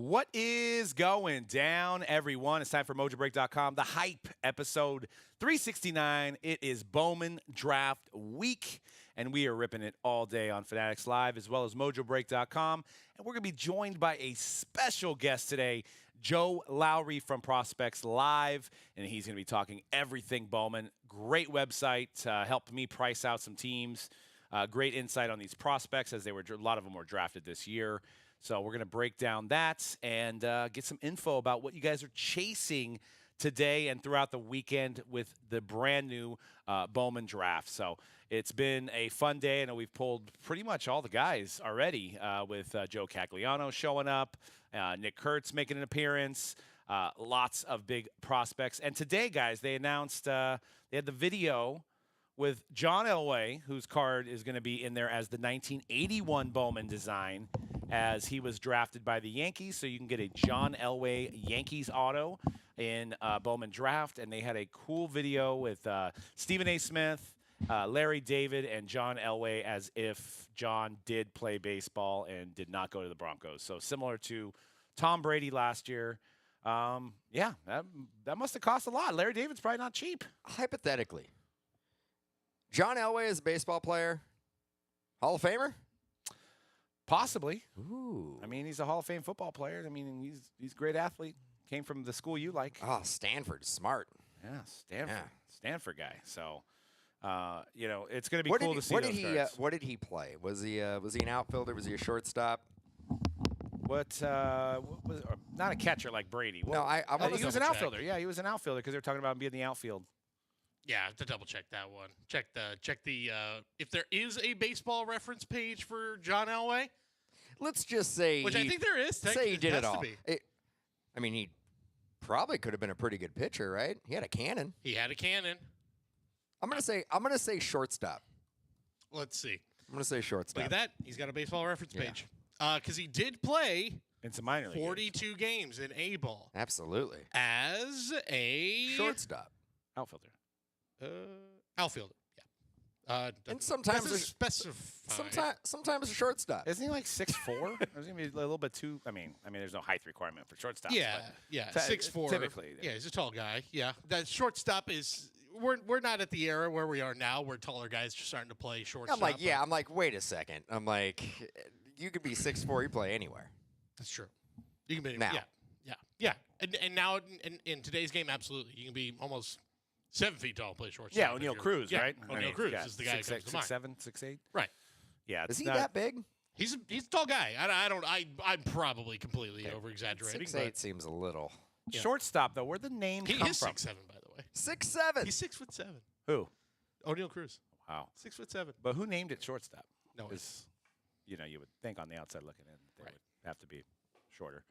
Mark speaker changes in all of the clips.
Speaker 1: What is going down, everyone? It's time for Mojobreak.com, The Hype, episode 369. It is Bowman Draft Week, and we are ripping it all day on Fanatics Live as well as Mojobreak.com. And we're going to be joined by a special guest today, Joe Lowry from Prospects Live, and he's going to be talking everything Bowman. Great website, helped me price out some teams. Great insight on these prospects as a lot of them were drafted this year. So we're going to break down that and get some info about what you guys are chasing today and throughout the weekend with the brand new Bowman Draft. So it's been a fun day. I know we've pulled pretty much all the guys already with Joe Caglinone showing up, Nick Kurtz making an appearance, lots of big prospects. And today, guys, they announced they had the video with John Elway, whose card is going to be in there as the 1981 Bowman design, as he was drafted by the Yankees. So you can get a John Elway Yankees auto in Bowman Draft. And they had a cool video with Stephen A. Smith, Larry David, and John Elway, as if John did play baseball and did not go to the Broncos. So similar to Tom Brady last year. Yeah, that must have cost a lot. Larry David's probably not cheap.
Speaker 2: Hypothetically, John Elway is a baseball player, Hall of Famer?
Speaker 1: Possibly.
Speaker 2: Ooh.
Speaker 1: I mean, he's a Hall of Fame football player. I mean, he's a great athlete. Came from the school you like.
Speaker 2: Oh, Stanford, smart.
Speaker 1: Yeah, Stanford.
Speaker 2: Yeah.
Speaker 1: Stanford guy. So, it's going to be cool to see
Speaker 2: what
Speaker 1: those
Speaker 2: did he,
Speaker 1: cards.
Speaker 2: what did he play? Was he an outfielder? Was he a shortstop?
Speaker 1: What was not a catcher like Brady?
Speaker 2: No, I want
Speaker 1: he was an outfielder. Yeah, he was an outfielder because they're talking about him being in the outfield.
Speaker 3: Yeah, I have to double check that one. Check the if there is a baseball reference page for John Elway.
Speaker 2: Let's just say,
Speaker 3: Which I think there is.
Speaker 2: Say he did it all.
Speaker 3: Be.
Speaker 2: I mean, he probably could have been a pretty good pitcher, right? He had a cannon.
Speaker 3: He had a cannon.
Speaker 2: I'm gonna say shortstop.
Speaker 3: Let's see.
Speaker 2: I'm gonna say shortstop.
Speaker 3: Look at that. He's got a baseball reference page. Because he did play
Speaker 1: in some minor league
Speaker 3: 42 games in A-ball.
Speaker 2: Absolutely.
Speaker 3: As a
Speaker 2: shortstop.
Speaker 1: Outfielder.
Speaker 3: Outfielder. Yeah.
Speaker 2: And sometimes sometimes a shortstop.
Speaker 1: Isn't he like 6'4"? There's gonna be a little bit too. I mean, there's no height requirement for shortstops.
Speaker 3: Yeah, yeah, 6'4".
Speaker 1: Typically,
Speaker 3: yeah, he's a tall guy. Yeah, that shortstop is. We're not at the era where we are now, where taller guys are starting to play shortstop.
Speaker 2: I'm like, wait a second. I'm like, you could be 6'4", you play anywhere.
Speaker 3: That's true. You can be
Speaker 2: now.
Speaker 3: Yeah. And now in today's game, absolutely, you can be almost 7 feet tall, play shortstop.
Speaker 1: Yeah, O'Neal Cruz, right?
Speaker 3: O'Neal Cruz is the guy who comes to mind.
Speaker 1: 6'7", 6'8".
Speaker 3: Right.
Speaker 2: Yeah. Is he that big?
Speaker 3: He's a tall guy. I'm probably completely over exaggerating.
Speaker 2: 6'8" seems a little.
Speaker 1: Yeah. Shortstop though, where'd the name come from?
Speaker 3: 6'7", by the way.
Speaker 2: 6'7".
Speaker 3: He's 6'7".
Speaker 1: Who?
Speaker 3: O'Neal Cruz.
Speaker 1: Wow.
Speaker 3: 6'7".
Speaker 1: But who named it shortstop?
Speaker 3: No.
Speaker 1: You would think on the outside looking in they would have to be shorter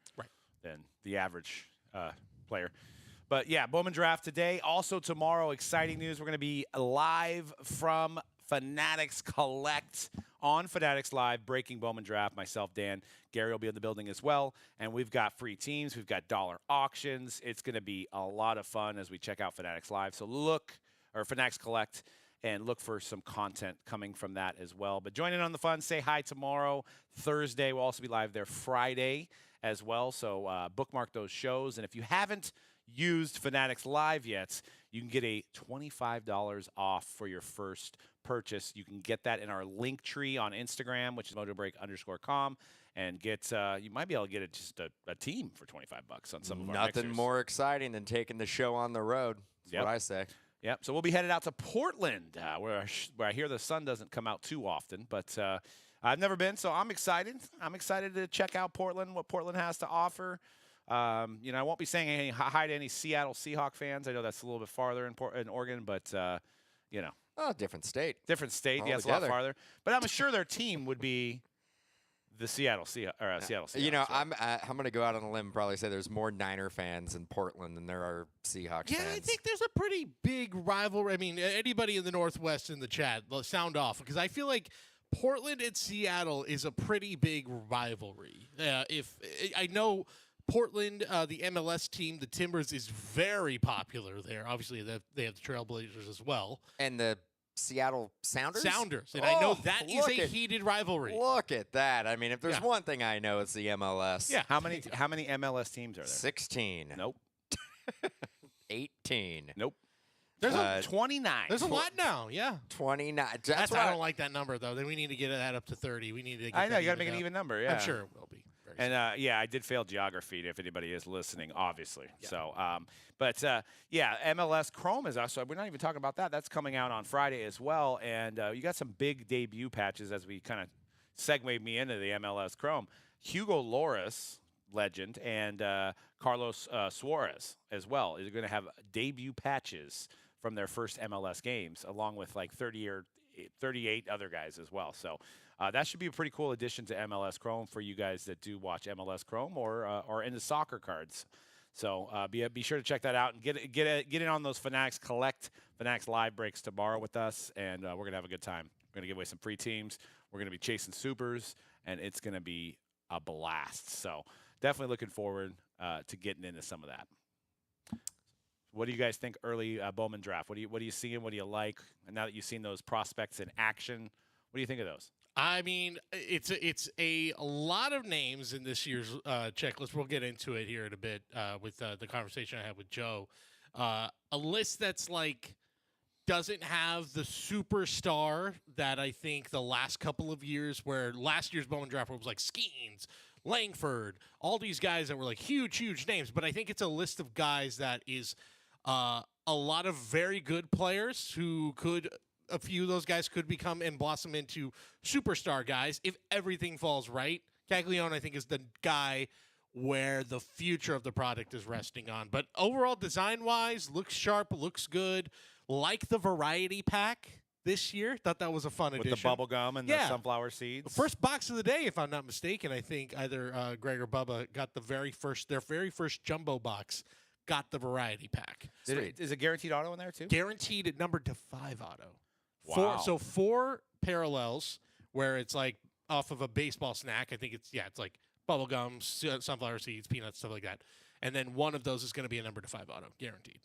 Speaker 1: than the average player. But yeah, Bowman Draft today. Also tomorrow, exciting news. We're going to be live from Fanatics Collect on Fanatics Live, breaking Bowman Draft. Myself, Dan, Gary will be in the building as well. And we've got free teams. We've got dollar auctions. It's going to be a lot of fun as we check out Fanatics Live. So Fanatics Collect, and look for some content coming from that as well. But join in on the fun. Say hi tomorrow. Thursday, we'll also be live there Friday as well. So bookmark those shows. And if you haven't used Fanatics Live yet, you can get a $25 off for your first purchase. You can get that in our link tree on Instagram, which is mojobreak_com, and get you might be able to get just a team for $25 on some of our
Speaker 2: Nothing
Speaker 1: mixers.
Speaker 2: more exciting than taking the show on the road. That's what I say.
Speaker 1: Yep. So we'll be headed out to Portland, where I hear the sun doesn't come out too often, but I've never been, so I'm excited. I'm excited to check out Portland, what Portland has to offer. I won't be saying hi to any Seattle Seahawks fans. I know that's a little bit farther in Oregon, but
Speaker 2: Oh, different state.
Speaker 1: Different state. Yeah, it's a lot farther. But I'm sure their team would be the Seattle Seahawks.
Speaker 2: So. I'm going to go out on a limb and probably say there's more Niner fans in Portland than there are Seahawks fans.
Speaker 3: Yeah, I think there's a pretty big rivalry. I mean, anybody in the Northwest in the chat, sound off, because I feel like Portland and Seattle is a pretty big rivalry. If I know Portland, the MLS team, the Timbers, is very popular there. Obviously, they have the Trailblazers as well.
Speaker 2: And the Seattle Sounders.
Speaker 3: Sounders, and I know that is a
Speaker 2: at-
Speaker 3: heated rivalry.
Speaker 2: Look at that. I mean, if there's
Speaker 3: Yeah.
Speaker 2: one thing I know, it's the MLS.
Speaker 3: Yeah.
Speaker 1: How many MLS teams are there?
Speaker 2: 16.
Speaker 1: Nope.
Speaker 2: 18.
Speaker 1: Nope.
Speaker 3: There's
Speaker 2: Uh,
Speaker 1: 29.
Speaker 3: There's a lot now. Yeah.
Speaker 2: 29.
Speaker 3: That's
Speaker 2: why
Speaker 3: I don't like that number though. Then we need to get that up to 30. We need to. Get
Speaker 1: I know
Speaker 3: that
Speaker 1: you got to make
Speaker 3: evened
Speaker 1: an
Speaker 3: out.
Speaker 1: even number. Yeah,
Speaker 3: I'm sure it will be. Very soon.
Speaker 1: And I did fail geography. If anybody is listening, obviously.
Speaker 3: Yeah.
Speaker 1: So, MLS Chrome is also. We're not even talking about that. That's coming out on Friday as well. And you got some big debut patches as we kind of segued me into the MLS Chrome. Hugo Loris, legend, and Carlos Suarez as well is going to have debut patches from their first MLS games, along with like 30 or 38 other guys as well. So that should be a pretty cool addition to MLS Chrome for you guys that do watch MLS Chrome or into soccer cards. So be sure to check that out and get in on those Fanatics Fanatics live breaks tomorrow with us, and we're gonna have a good time. We're gonna give away some free teams. We're gonna be chasing supers, and it's gonna be a blast. So definitely looking forward to getting into some of that. What do you guys think early Bowman draft? What are you seeing? What do you like? And now that you've seen those prospects in action, what do you think of those?
Speaker 3: I mean, it's a lot of names in this year's checklist. We'll get into it here in a bit with the conversation I had with Joe. A list that's like doesn't have the superstar that I think the last couple of years, where last year's Bowman draft was like Skeens, Langford, all these guys that were like huge names. But I think it's a list of guys that is a lot of very good players who a few of those guys could become and blossom into superstar guys if everything falls right. Caglinone, I think, is the guy where the future of the product is resting on. But overall, design-wise, looks sharp, looks good. Like the variety pack this year. Thought that was a fun addition.
Speaker 1: With the bubble gum and the sunflower seeds.
Speaker 3: First box of the day, if I'm not mistaken. I think either Greg or Bubba got their very first jumbo box. Got the variety pack.
Speaker 1: Is it guaranteed auto in there too?
Speaker 3: Guaranteed at numbered to 5 auto.
Speaker 1: Wow.
Speaker 3: Four parallels where it's like off of a baseball snack. I think it's like bubble gum, sunflower seeds, peanuts, stuff like that. And then one of those is going to be a number to 5 auto, guaranteed.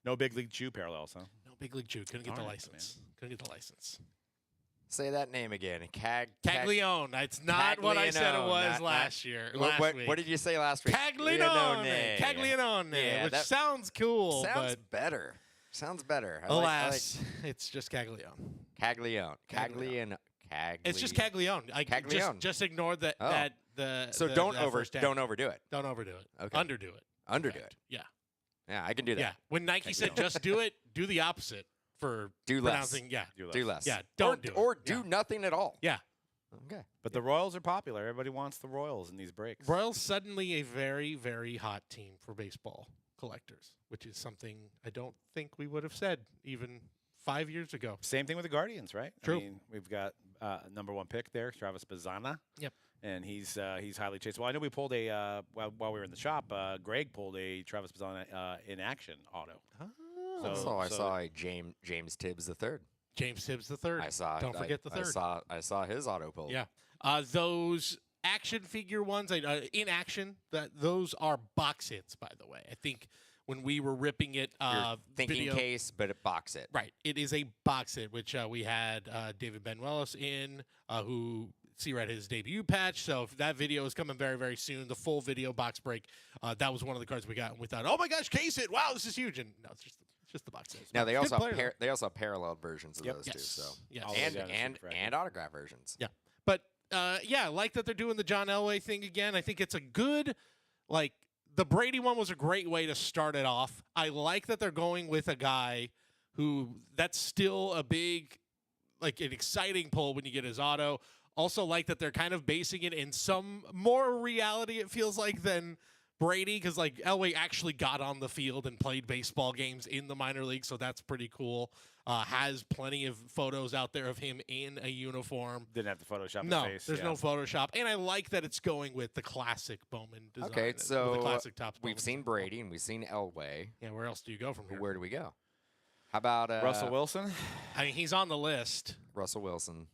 Speaker 1: No big league chew parallels, huh?
Speaker 3: No big league chew. Couldn't get the
Speaker 1: All right,
Speaker 3: license. Couldn't get the license.
Speaker 2: Say that name again.
Speaker 3: Caglione. It's not what I said it was last year. Last week.
Speaker 2: What did you say last week?
Speaker 3: Caglione. Caglione.
Speaker 2: Yeah,
Speaker 3: which
Speaker 2: that
Speaker 3: sounds cool.
Speaker 2: Sounds
Speaker 3: but
Speaker 2: better. Sounds better.
Speaker 3: alas, it's just Caglione.
Speaker 2: Caglione. Caglione.
Speaker 3: It's just Caglione.
Speaker 2: Caglione.
Speaker 3: Just ignore that.
Speaker 2: Oh. So
Speaker 3: the,
Speaker 2: don't
Speaker 3: that first tag.
Speaker 2: overdo it.
Speaker 3: Don't overdo it.
Speaker 2: Okay.
Speaker 3: Underdo it.
Speaker 2: Underdo
Speaker 3: Correct.
Speaker 2: it.
Speaker 3: Yeah.
Speaker 2: Yeah, I can do that.
Speaker 3: Yeah. When Nike said
Speaker 2: Caglione.
Speaker 3: just do it, do the opposite for
Speaker 2: Do less.
Speaker 3: pronouncing. Yeah.
Speaker 2: Do less.
Speaker 3: Yeah. Don't do it.
Speaker 2: Or do
Speaker 3: Yeah.
Speaker 2: nothing at all.
Speaker 3: Yeah.
Speaker 2: Okay.
Speaker 1: But the Royals are popular. Everybody wants the Royals in these breaks.
Speaker 3: Royals suddenly a very, very hot team for baseball collectors, which is something I don't think we would have said even 5 yewe ago.
Speaker 1: Same thing with the Guardians, right?
Speaker 3: True.
Speaker 1: I mean, we've got #1 pick there, Travis Bazzana.
Speaker 3: Yep.
Speaker 1: And he's highly chased. Well, I know we pulled while we were in the shop, Greg pulled a Travis Bazzana in action auto.
Speaker 3: Oh.
Speaker 2: I saw a James Tibbs III.
Speaker 3: James Tibbs III.
Speaker 2: I saw.
Speaker 3: Don't forget the third.
Speaker 2: I saw his auto pull.
Speaker 3: Yeah. Those action figure ones, in action, those are box hits, by the way. I think when we were ripping it,
Speaker 2: You're thinking
Speaker 3: video,
Speaker 2: case, but it box it.
Speaker 3: right? It is a box hit, which we had David Benuelos in, who read his debut patch. So if that video is coming very, very soon, the full video box break. That was one of the cards we got, and we thought, oh my gosh, case it! Wow, this is huge. And no, it's just the box hit.
Speaker 2: Now they
Speaker 3: Good
Speaker 2: also
Speaker 3: player,
Speaker 2: have paralleled versions of those too.
Speaker 3: Yes.
Speaker 2: So
Speaker 3: Yes.
Speaker 1: All those guys are
Speaker 2: and
Speaker 1: super fragile.
Speaker 2: autograph versions.
Speaker 3: Yeah. But I like that they're doing the John Elway thing again. I think it's a good, the Brady one was a great way to start it off. I like that they're going with a guy who that's still a big, an exciting pull when you get his auto. Also like that they're kind of basing it in some more reality, it feels like, than Brady, because Elway actually got on the field and played baseball games in the minor league, so that's pretty cool. Has plenty of photos out there of him in a uniform.
Speaker 1: Didn't have to Photoshop
Speaker 3: No,
Speaker 1: his face.
Speaker 3: there's
Speaker 1: yeah.
Speaker 3: no Photoshop, and I like that it's going with the classic Bowman design.
Speaker 2: Okay,
Speaker 3: with
Speaker 2: so
Speaker 3: the classic Topps Bowman
Speaker 2: we've seen
Speaker 3: design.
Speaker 2: Brady and we've seen Elway.
Speaker 3: Yeah, where else do you go from here?
Speaker 2: Where do we go? How about
Speaker 1: Russell Wilson.
Speaker 3: I mean, he's on the list,
Speaker 2: Russell Wilson?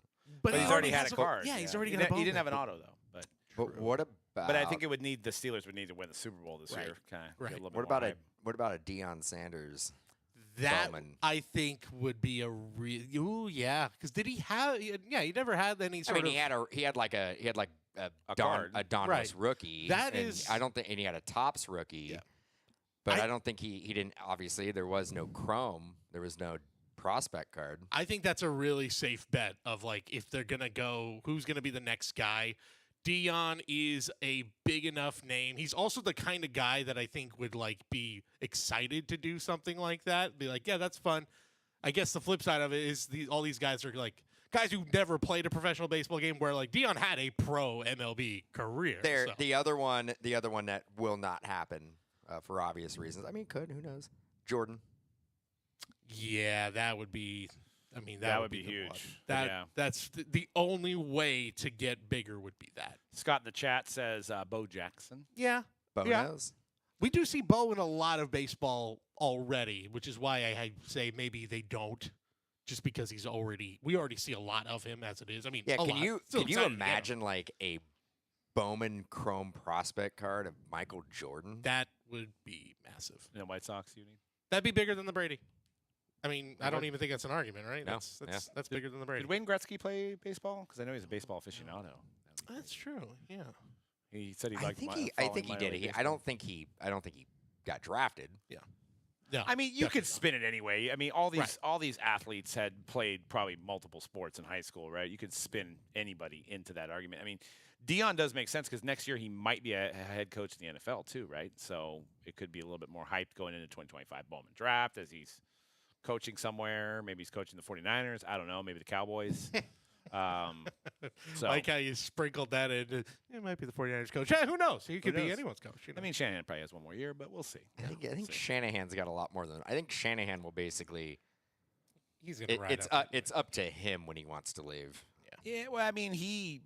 Speaker 3: but
Speaker 1: But
Speaker 3: he
Speaker 1: he's already had
Speaker 3: has
Speaker 1: a card.
Speaker 3: Yeah, he's already
Speaker 1: he
Speaker 3: got a
Speaker 1: didn't- He didn't have
Speaker 3: Bowman.
Speaker 1: an auto though.
Speaker 2: But what about?
Speaker 1: But I think it would need the Steelers would need to win the Super Bowl this
Speaker 3: Right.
Speaker 1: year. Kind of.
Speaker 3: Right.
Speaker 2: What about a Deion Sanders?
Speaker 3: That
Speaker 2: Bowman.
Speaker 3: I think would be a real. Ooh, yeah. Because did he have? Yeah, he never had any
Speaker 2: I
Speaker 3: sort
Speaker 2: mean,
Speaker 3: of.
Speaker 2: he had like a
Speaker 1: card.
Speaker 2: Donruss
Speaker 3: Right.
Speaker 2: rookie.
Speaker 3: That
Speaker 2: and
Speaker 3: is-
Speaker 2: I don't think, and he had a Topps rookie.
Speaker 3: Yeah.
Speaker 2: But I don't think he didn't. Obviously, there was no Chrome. There was no prospect card.
Speaker 3: I think that's a really safe bet of like if they're gonna go, who's gonna be the next guy. Dion is a big enough name. He's also the kind of guy that I think would like be excited to do something like that. Be like, yeah, that's fun. I guess the flip side of it is all these guys are like guys who never played a professional baseball game. Where like Dion had a pro MLB career.
Speaker 2: There,
Speaker 3: so.
Speaker 2: the other one that will not happen for obvious reasons. I mean, could, who knows? Jordan.
Speaker 3: Yeah, that would be. I mean,
Speaker 1: That would
Speaker 3: be
Speaker 1: be
Speaker 3: the
Speaker 1: huge.
Speaker 3: one. That
Speaker 1: Yeah.
Speaker 3: that's the only way to get bigger would be that.
Speaker 1: Scott in the chat says Bo Jackson.
Speaker 3: Yeah,
Speaker 2: Bonos.
Speaker 3: we do see Bo in a lot of baseball already, which is why I say maybe they don't, just because we already see a lot of him as it is. I mean,
Speaker 2: Yeah,
Speaker 3: a lot. Still
Speaker 2: can you
Speaker 3: excited to get him.
Speaker 2: imagine like a Bowman Chrome prospect card of Michael Jordan?
Speaker 3: That would be massive.
Speaker 1: In the White Sox, you mean?
Speaker 3: That'd be bigger than the Brady. I mean, I
Speaker 2: It
Speaker 3: don't
Speaker 2: would.
Speaker 3: even think that's an argument, right?
Speaker 2: No,
Speaker 3: That's bigger than the Brady.
Speaker 1: Did Wayne Gretzky play baseball? Because I know he's a baseball aficionado.
Speaker 3: That's true. Yeah.
Speaker 1: He said he
Speaker 2: I
Speaker 1: liked.
Speaker 2: think
Speaker 1: mi-
Speaker 2: he
Speaker 1: following
Speaker 2: did.
Speaker 1: minor league
Speaker 2: I
Speaker 1: baseball.
Speaker 2: don't think he got drafted.
Speaker 3: No,
Speaker 1: I mean, you
Speaker 3: definitely
Speaker 1: could
Speaker 3: not.
Speaker 1: spin it anyway. I mean, all these
Speaker 3: Right.
Speaker 1: all these athletes had played probably multiple sports in high school, right? You could spin anybody into that argument. I mean, Dion does make sense because next year he might be a head coach in the NFL too, right? So it could be a little bit more hyped going into 2025 Bowman Draft as he's coaching somewhere. Maybe he's coaching the 49ers. I don't know. Maybe the Cowboys. So
Speaker 3: Like how you sprinkled that in. It might be the 49ers coach. Yeah, who knows? He could be
Speaker 1: knows?
Speaker 3: anyone's coach. You know?
Speaker 1: I mean, Shanahan probably has one more year, but we'll see.
Speaker 2: I think
Speaker 1: We'll see.
Speaker 2: Shanahan's got a lot more than. I think Shanahan will basically.
Speaker 3: he's going to ride
Speaker 2: It's
Speaker 3: out.
Speaker 2: it's up to him when he wants to leave.
Speaker 1: Yeah, well, I mean, he's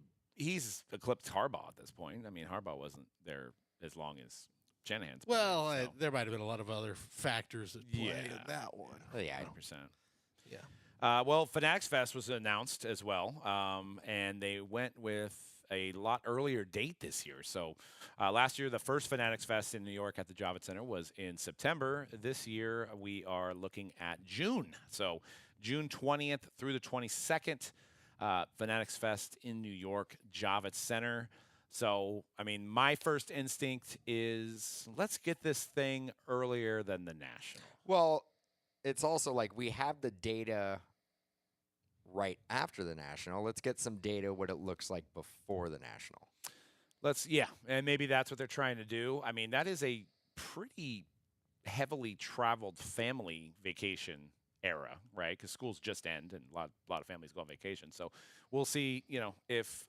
Speaker 1: eclipsed Harbaugh at this point. I mean, Harbaugh wasn't there as long as Shanahan's. been
Speaker 3: Well,
Speaker 1: there, so.
Speaker 3: there might have been a lot of other factors that played in
Speaker 1: Yeah.
Speaker 3: that one.
Speaker 2: Oh, yeah,
Speaker 1: 100%.
Speaker 3: Yeah.
Speaker 1: Well, Fanatics Fest was announced as well, and they went with a lot earlier date this year. So last year, the first Fanatics Fest in New York at the Javits Center was in September. This year, we are looking at June. So June 20th through the 22nd, Fanatics Fest in New York, Javits Center. So, I mean, my first instinct is let's get this thing earlier than the National.
Speaker 2: Well, it's also like we have the data right after the National. Let's get some data what it looks like before the National.
Speaker 1: And maybe that's what they're trying to do. I mean, that is a pretty heavily traveled family vacation era, right? Because schools just end and a lot of families go on vacation. So we'll see, if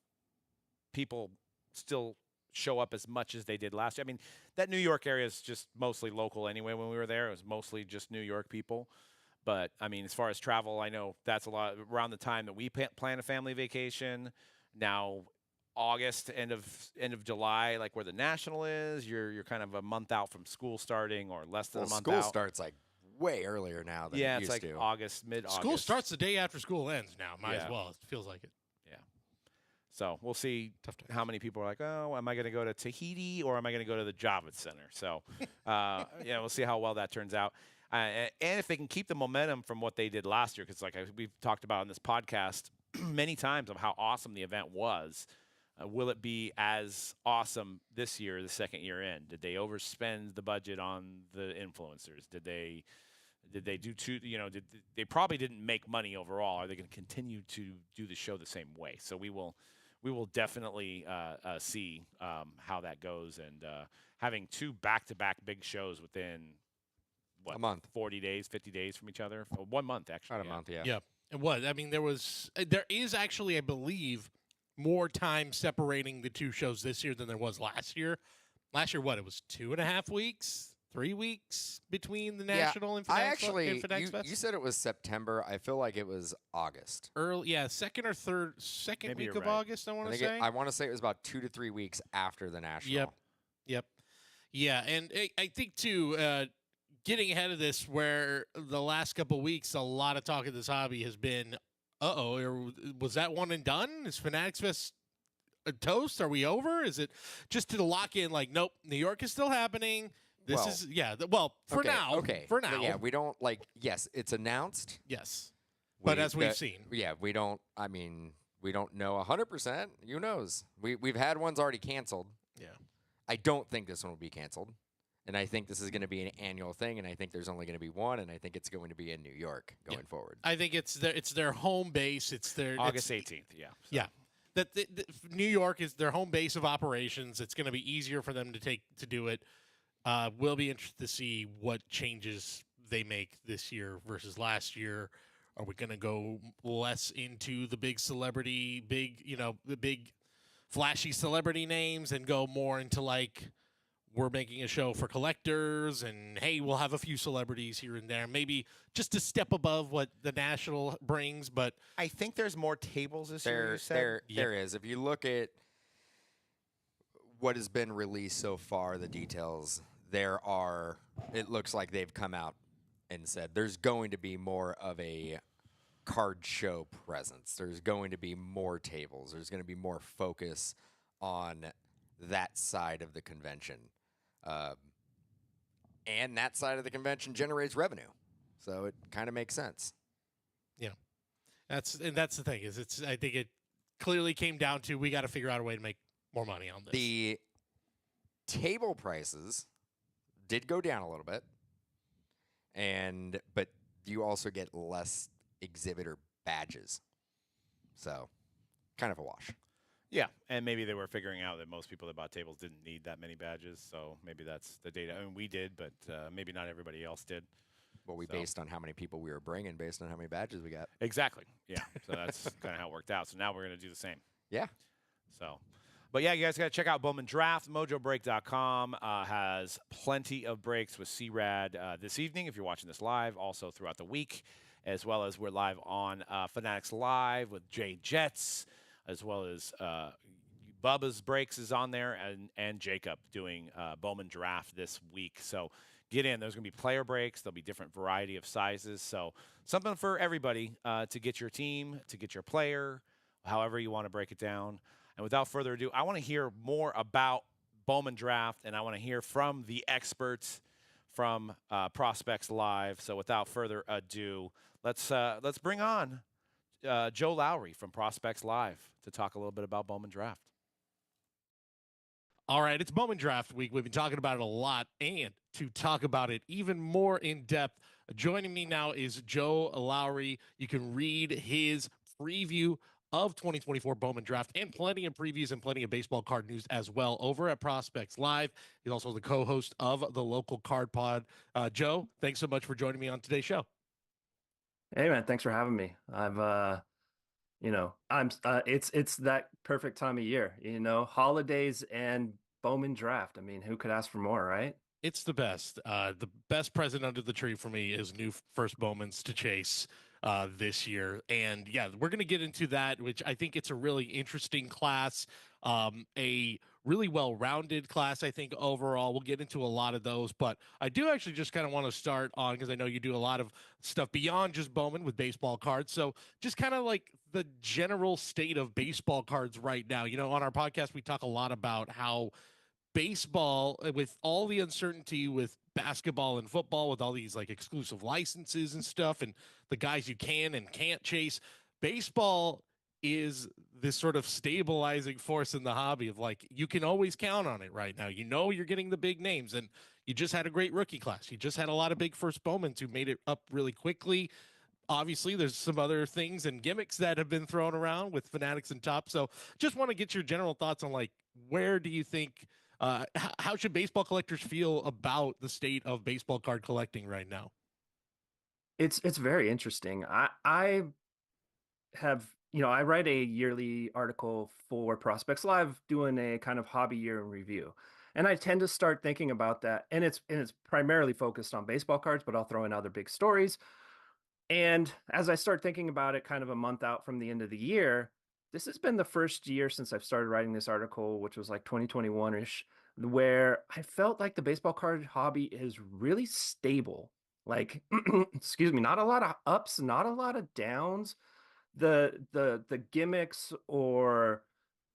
Speaker 1: people still show up as much as they did last year. I mean, that New York area is just mostly local anyway. When we were there, it was mostly just New York people. But I mean, as far as travel, I know that's a lot around the time that we plan a family vacation. Now, August, end of July, like where the National is, you're kind of a month out from school starting or less than a month
Speaker 2: school
Speaker 1: out.
Speaker 2: starts like way earlier now than
Speaker 1: Yeah,
Speaker 2: it
Speaker 1: it's
Speaker 2: used
Speaker 1: like
Speaker 2: to.
Speaker 1: August, mid-August.
Speaker 3: School starts the day after school ends now. Might
Speaker 1: Yeah.
Speaker 3: as well. It feels like it.
Speaker 1: So we'll see
Speaker 3: Tough to
Speaker 1: how many people are like, oh, am I going to go to Tahiti or am I going to go to the Javits Center? So, we'll see how well that turns out. And if they can keep the momentum from what they did last year, because we've talked about on this podcast many times of how awesome the event was. Will it be as awesome this year, the second year in? Did they overspend the budget on the influencers? Did they do they probably didn't make money overall? Are they going to continue to do the show the same way? So we will definitely see how that goes, and having two back-to-back big shows within
Speaker 2: A month.
Speaker 1: 40 days, 50 days from each other. 1 month actually.
Speaker 2: About a month, yeah.
Speaker 3: Yeah. It was. I mean, there is actually, I believe, more time separating the two shows this year than there was last year. Last year, it was 2.5 weeks, 3 weeks between the National and Fanatics Fest?
Speaker 2: You said it was September. I feel like it was August.
Speaker 3: Second or second
Speaker 1: Maybe
Speaker 3: week
Speaker 1: you're
Speaker 3: of
Speaker 1: right.
Speaker 3: August, I want to say.
Speaker 2: I want to say it was about 2 to 3 weeks after the National.
Speaker 3: Yep. Yeah, and I think, too, getting ahead of this, where the last couple of weeks, a lot of talk of this hobby has been, was that one and done? Is Fanatics Fest a toast? Are we over? Is it just to lock in, like, nope, New York is still happening. This
Speaker 2: Well,
Speaker 3: is for
Speaker 2: okay,
Speaker 3: now.
Speaker 2: Okay.
Speaker 3: For
Speaker 2: But
Speaker 3: now.
Speaker 2: yeah, we don't like. Yes, it's announced.
Speaker 3: Yes. But as we've seen.
Speaker 2: Yeah, we don't. I mean, we don't know 100%. Who knows? We've had ones already canceled.
Speaker 3: Yeah.
Speaker 2: I don't think this one will be canceled, and I think this is going to be an annual thing. And I think there's only going to be one, and I think it's going to be in New York going forward.
Speaker 3: I think it's their home base. It's their
Speaker 1: August 18th. Yeah. So.
Speaker 3: Yeah. That New York is their home base of operations. It's going to be easier for them to do it. We'll be interested to see what changes they make this year versus last year. Are we going to go less into the big celebrity, the big flashy celebrity names and go more into like we're making a show for collectors and hey, we'll have a few celebrities here and there, maybe just a step above what the National brings. But
Speaker 1: I think there's more tables this year.
Speaker 2: There is. If you look at what has been released so far, the details, it looks like they've come out and said there's going to be more of a card show presence. There's going to be more tables. There's going to be more focus on that side of the convention. And that side of the convention generates revenue. So it kind of makes sense.
Speaker 3: Yeah. That's the thing is I think it clearly came down to we got to figure out a way to make more money on this.
Speaker 2: The table prices did go down a little bit. But you also get less exhibitor badges. So, kind of a wash.
Speaker 1: Yeah, and maybe they were figuring out that most people that bought tables didn't need that many badges, so maybe that's the data. I mean, we did, but maybe not everybody else did.
Speaker 2: Well, based on how many people we were bringing, based on how many badges we got.
Speaker 1: Exactly, yeah. So that's kind of how it worked out. So now we're going to do the same.
Speaker 2: Yeah.
Speaker 1: So, but yeah, you guys got to check out Bowman Draft. Mojobreak.com has plenty of breaks with C-Rad this evening if you're watching this live, also throughout the week, as well as we're live on Fanatics Live with Jay Jets, as well as Bubba's Breaks is on there, and Jacob doing Bowman Draft this week. So get in. There's going to be player breaks. There'll be different variety of sizes. So something for everybody to get your team, to get your player, however you want to break it down. And without further ado, I want to hear more about Bowman Draft, and I want to hear from the experts from Prospects Live. So without further ado, let's bring on Joe Lowry from Prospects Live to talk a little bit about Bowman Draft.
Speaker 3: All right, it's Bowman Draft Week. We've been talking about it a lot, and to talk about it even more in depth, joining me now is Joe Lowry. You can read his preview of 2024 Bowman Draft and plenty of previews and plenty of baseball card news as well over at Prospects Live. He's also the co-host of the local Card Pod. Joe, thanks so much for joining me on today's show.
Speaker 4: Hey man, thanks for having me. It's that perfect time of year, holidays and Bowman Draft. I mean, who could ask for more, right?
Speaker 3: It's the best. The best present under the tree for me is new first Bowmans to chase this year. And yeah, we're going to get into that, which I think it's a really interesting class, a really well-rounded class, I think, overall. We'll get into a lot of those, but I do actually just kind of want to start on, because I know you do a lot of stuff beyond just Bowman with baseball cards. So just kind of like the general state of baseball cards right now. On our podcast, we talk a lot about how baseball, with all the uncertainty with basketball and football, with all these like exclusive licenses and stuff, and the guys you can and can't chase, baseball is this sort of stabilizing force in the hobby of like, you can always count on it right now. You're getting the big names, and you just had a great rookie class. You just had a lot of big first Bowmans who made it up really quickly. Obviously, there's some other things and gimmicks that have been thrown around with Fanatics and Top. So just want to get your general thoughts on like, where do you think, how should baseball collectors feel about the state of baseball card collecting right now?
Speaker 4: It's very interesting. I have, I write a yearly article for Prospects Live doing a kind of hobby year in review. And I tend to start thinking about that. And it's primarily focused on baseball cards, but I'll throw in other big stories. And as I start thinking about it kind of a month out from the end of the year, this has been the first year since I've started writing this article, which was like 2021-ish, where I felt like the baseball card hobby is really stable. Like, excuse me, not a lot of ups, not a lot of downs. The gimmicks or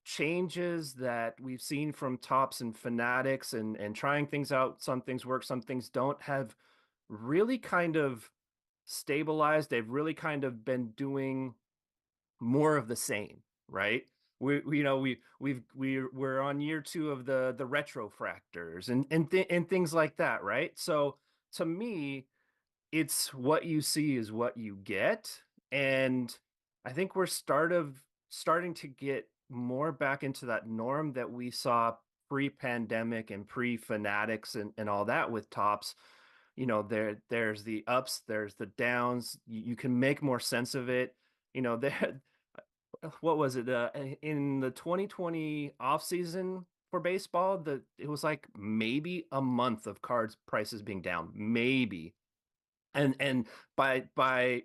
Speaker 4: changes that we've seen from Topps and Fanatics and trying things out, some things work, some things don't, have really kind of stabilized. They've really kind of been doing more of the same, right? We're on year 2 of the retrofractors and things like that, right? So to me, it's what you see is what you get, and I think we're starting to get more back into that norm that we saw pre-pandemic and pre-Fanatics and all that with Topps. There's the ups, there's the downs. You can make more sense of it. There, what was it, in the 2020 off season for baseball, it was like maybe a month of cards prices being down, maybe. And by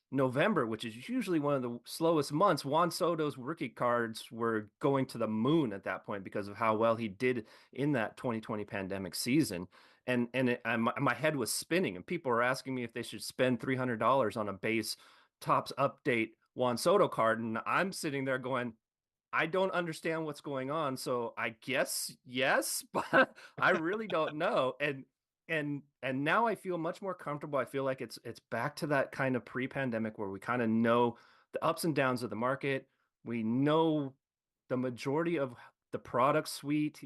Speaker 4: November, which is usually one of the slowest months, Juan Soto's rookie cards were going to the moon at that point because of how well he did in that 2020 pandemic season. My head was spinning, and people were asking me if they should spend $300 on a base Topps update Juan Soto card, and I'm sitting there going, I don't understand what's going on, so I guess yes, but I really don't know. And now I feel much more comfortable. I feel like it's back to that kind of pre-pandemic where we kind of know the ups and downs of the market. We know the majority of the product suite.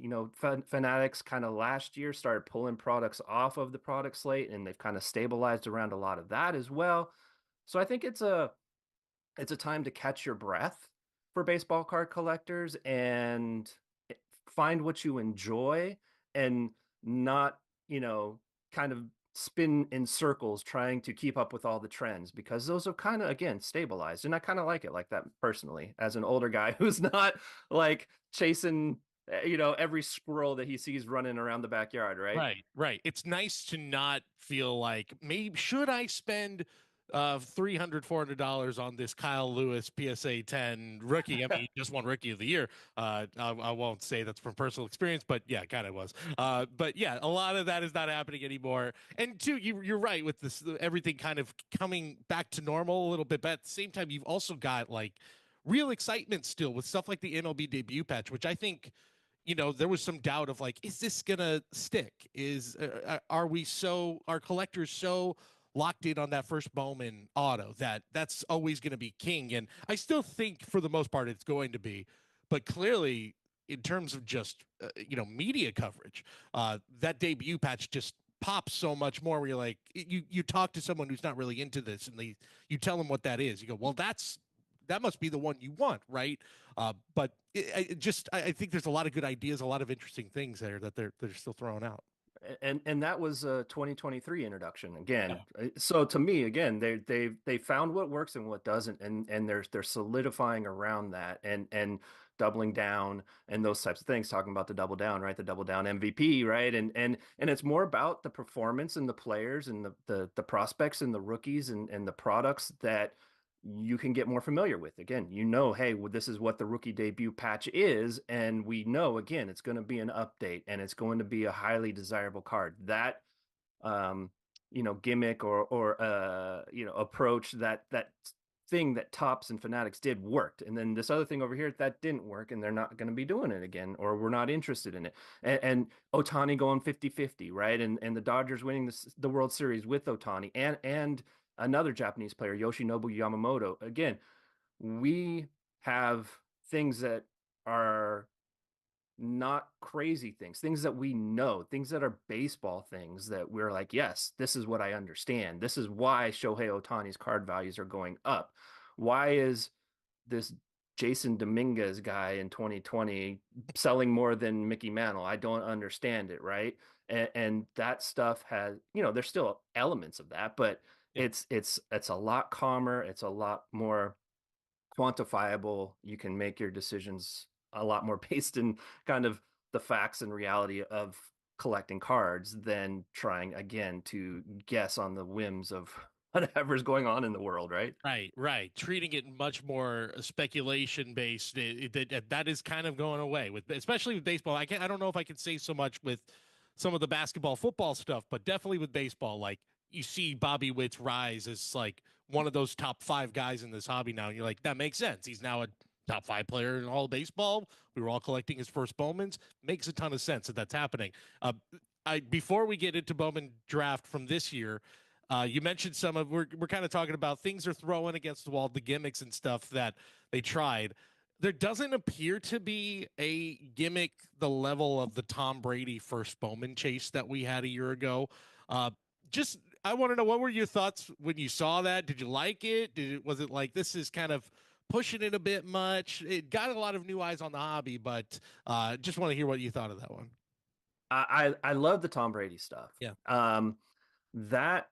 Speaker 4: Fanatics kind of last year started pulling products off of the product slate, and they've kind of stabilized around a lot of that as well. So I think it's a time to catch your breath for baseball card collectors and find what you enjoy and not, kind of spin in circles trying to keep up with all the trends, because those are kind of, again, stabilized. And I kind of like it like that personally, as an older guy who's not like chasing, every squirrel that he sees running around the backyard, right?
Speaker 3: Right. It's nice to not feel like, maybe should I spend $300-400 on this Kyle Lewis PSA 10 rookie. I mean, he just won Rookie of the Year. I won't say that's from personal experience, but yeah, kind of was. But yeah, a lot of that is not happening anymore. And two, you're right with this, everything kind of coming back to normal a little bit. But at the same time, you've also got like real excitement still with stuff like the MLB debut patch, which I think, there was some doubt of like, is this gonna stick? Are collectors so locked in on that first Bowman auto that's always going to be king? And I still think for the most part it's going to be, but clearly in terms of just media coverage, that debut patch just pops so much more, where you're like, you talk to someone who's not really into this, and you tell them what that is, you go, well, that must be the one you want, right? But I think there's a lot of good ideas, a lot of interesting things there that they're still throwing out.
Speaker 4: And that was a 2023 introduction again. So to me, again, they found what works and what doesn't, and they're solidifying around that and doubling down and those types of things. Talking about the double down, right? The double down MVP, right? And it's more about the performance and the players and the prospects and the rookies and the products that you can get more familiar with. Again, hey, well, this is what the rookie debut patch is, and we know, again, it's going to be an update and it's going to be a highly desirable card. That gimmick or approach, that thing that Topps and Fanatics did worked, and then this other thing over here that didn't work, and they're not going to be doing it again, or we're not interested in it. And Ohtani going 50-50, right? And the Dodgers winning the World Series with Ohtani and another Japanese player, Yoshinobu Yamamoto. Again, we have things that are not crazy things that we know, things that are baseball things that we're like, yes, this is what I understand. This is why Shohei Ohtani's card values are going up. Why is this Jason Dominguez guy in 2020 selling more than Mickey Mantle? I don't understand it, right? And that stuff has, there's still elements of that, but it's a lot calmer. It's a lot more quantifiable. You can make your decisions a lot more based in kind of the facts and reality of collecting cards than trying, again, to guess on the whims of whatever's going on in the world, right?
Speaker 3: Right. Treating it much more speculation based. That is kind of going away especially with baseball. I don't know if I can say so much with some of the basketball, football stuff, but definitely with baseball, like, you see Bobby Witt's rise as like one of those top 5 guys in this hobby now, and you're like, that makes sense. He's now a top 5 player in all of baseball. We were all collecting his first Bowmans. Makes a ton of sense that that's happening. Before we get into Bowman Draft from this year, you mentioned some of we're kind of talking about things are throwing against the wall, the gimmicks and stuff that they tried. There doesn't appear to be a gimmick the level of the Tom Brady first Bowman chase that we had a year ago. Just I want to know, what were your thoughts when you saw that? Did you like it? Was it like, this is kind of pushing it a bit much? It got a lot of new eyes on the hobby, but just want to hear what you thought of that one.
Speaker 4: I love the Tom Brady stuff.
Speaker 3: Yeah.
Speaker 4: That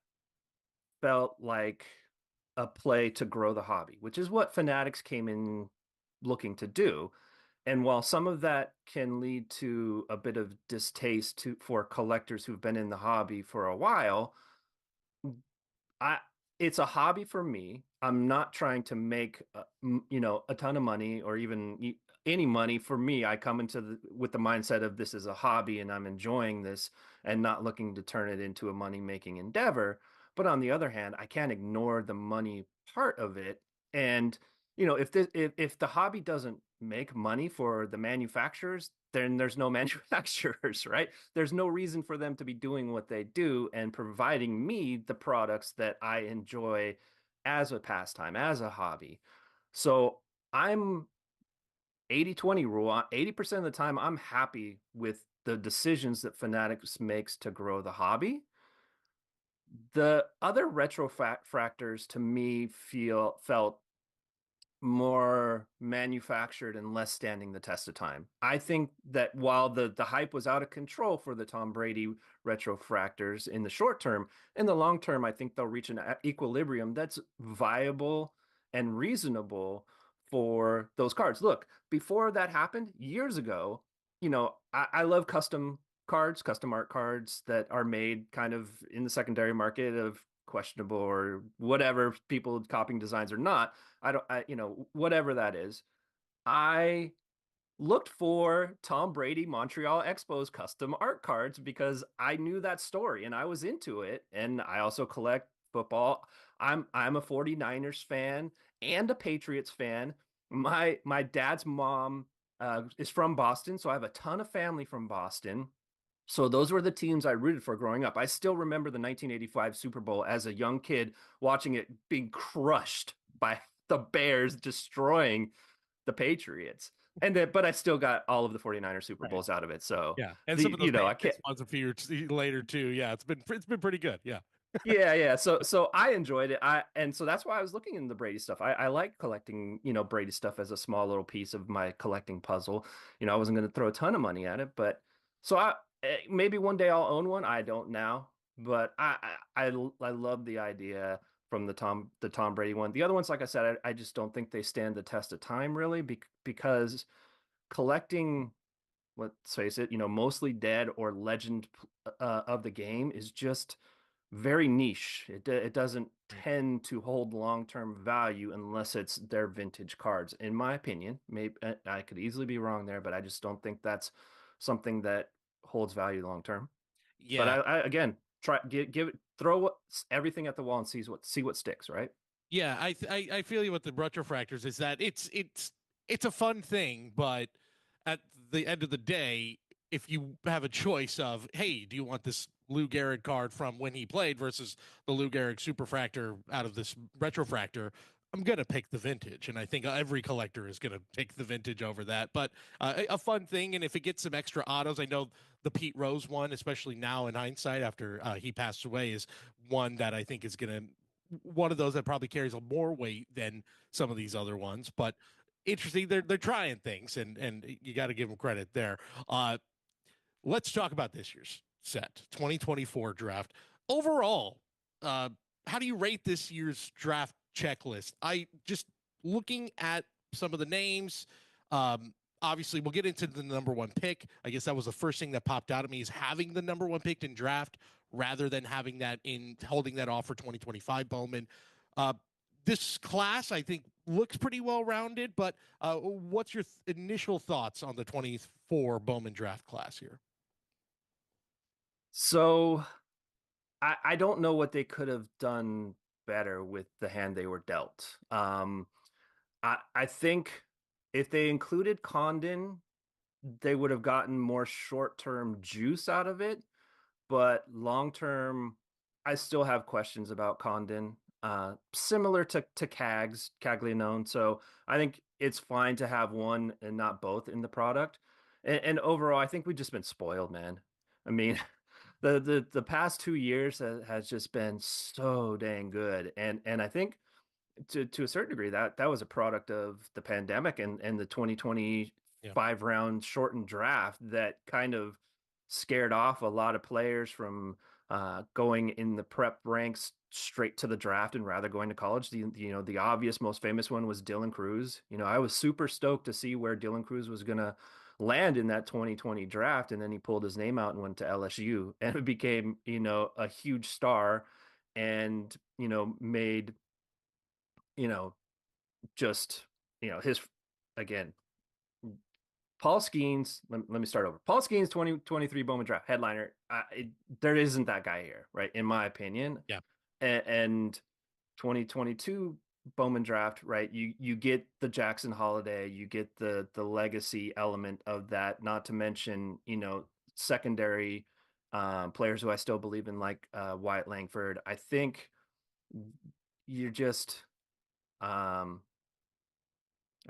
Speaker 4: felt like a play to grow the hobby, which is what Fanatics came in looking to do. And while some of that can lead to a bit of distaste for collectors who've been in the hobby for a while, it's a hobby for me. I'm not trying to make a ton of money or even any money. For me, I come with the mindset of this is a hobby and I'm enjoying this and not looking to turn it into a money-making endeavor. But on the other hand, I can't ignore the money part of it. And if the hobby doesn't make money for the manufacturers, then there's no manufacturers, right? There's no reason for them to be doing what they do and providing me the products that I enjoy as a pastime, as a hobby. So I'm 80-20 rule. 80% of the time, I'm happy with the decisions that Fanatics makes to grow the hobby. The other retrofractors to me felt more manufactured and less standing the test of time. I think that while the hype was out of control for the Tom Brady retrofractors in the short term, in the long term, I think they'll reach an equilibrium that's viable and reasonable for those cards. Look, before that happened years ago, I love custom cards, custom art cards that are made kind of in the secondary market of questionable or whatever, people copying designs or not. Whatever that is. I looked for Tom Brady Montreal Expos custom art cards because I knew that story and I was into it. And I also collect football. I'm a 49ers fan and a Patriots fan. My dad's mom is from Boston, so I have a ton of family from Boston. So those were the teams I rooted for growing up. I still remember the 1985 Super Bowl as a young kid, watching it being crushed by the Bears destroying the Patriots. But I still got all of the 49er Super Bowls out of it. So
Speaker 3: yeah, and some of those ones a few years later too. Yeah, it's been pretty good. Yeah.
Speaker 4: yeah. So I enjoyed it. So that's why I was looking into the Brady stuff. I like collecting, Brady stuff as a small little piece of my collecting puzzle. I wasn't going to throw a ton of money at it, but so maybe one day I'll own one. I don't now, but I love the idea from the Tom Brady one. The other ones, like I said, I just don't think they stand the test of time really, because collecting, let's face it, mostly dead or legend of the game is just very niche. It doesn't tend to hold long-term value unless it's their vintage cards, in my opinion. Maybe I could easily be wrong there, but I just don't think that's something that holds value long term.
Speaker 3: Yeah.
Speaker 4: But I again, throw everything at the wall and see what sticks, right?
Speaker 3: Yeah, I feel you with the retrofractors is that it's a fun thing, but at the end of the day, if you have a choice of, hey, do you want this Lou Gehrig card from when he played versus the Lou Gehrig Superfractor out of this retrofractor, I'm going to pick the vintage. And I think every collector is going to pick the vintage over that. But a fun thing, and if it gets some extra autos, I know the Pete Rose one, especially now in hindsight after he passed away, is one that I think is going to one of those that probably carries a more weight than some of these other ones. But interesting, they're trying things, and you got to give them credit there. Let's talk about this year's set, 2024 draft. Overall, how do you rate this year's draft checklist? I just looking at some of the names. Obviously, we'll get into the number one pick. I guess that was the first thing that popped out at me, is having the number one pick in draft rather than having that holding that off for 2025 Bowman. This class, I think, looks pretty well rounded. But what's your initial thoughts on the 24 Bowman draft class here?
Speaker 4: So I don't know what they could have done better with the hand they were dealt. I think if they included Condon, they would have gotten more short-term juice out of it, but long-term, I still have questions about Condon. Similar to Caglinone. So I think it's fine to have one and not both in the product. And overall, I think we've just been spoiled, man. I mean, the past 2 years has just been so dang good, and I think to a certain degree that was a product of the pandemic and the 2025 round shortened draft that kind of scared off a lot of players from going in the prep ranks straight to the draft and rather going to college. The obvious most famous one was Dylan Cruz. I was super stoked to see where Dylan Cruz was gonna land in that 2020 draft, and then he pulled his name out and went to LSU and it became a huge star, and made you know just his, again, Paul Skeens. Let me start over. Paul Skeens, 2023 Bowman Draft headliner. There isn't that guy here, right? In my opinion.
Speaker 3: Yeah.
Speaker 4: And 2022 Bowman Draft, right? You get the Jackson Holiday, you get the legacy element of that. Not to mention, secondary players who I still believe in, like Wyatt Langford. I think you're just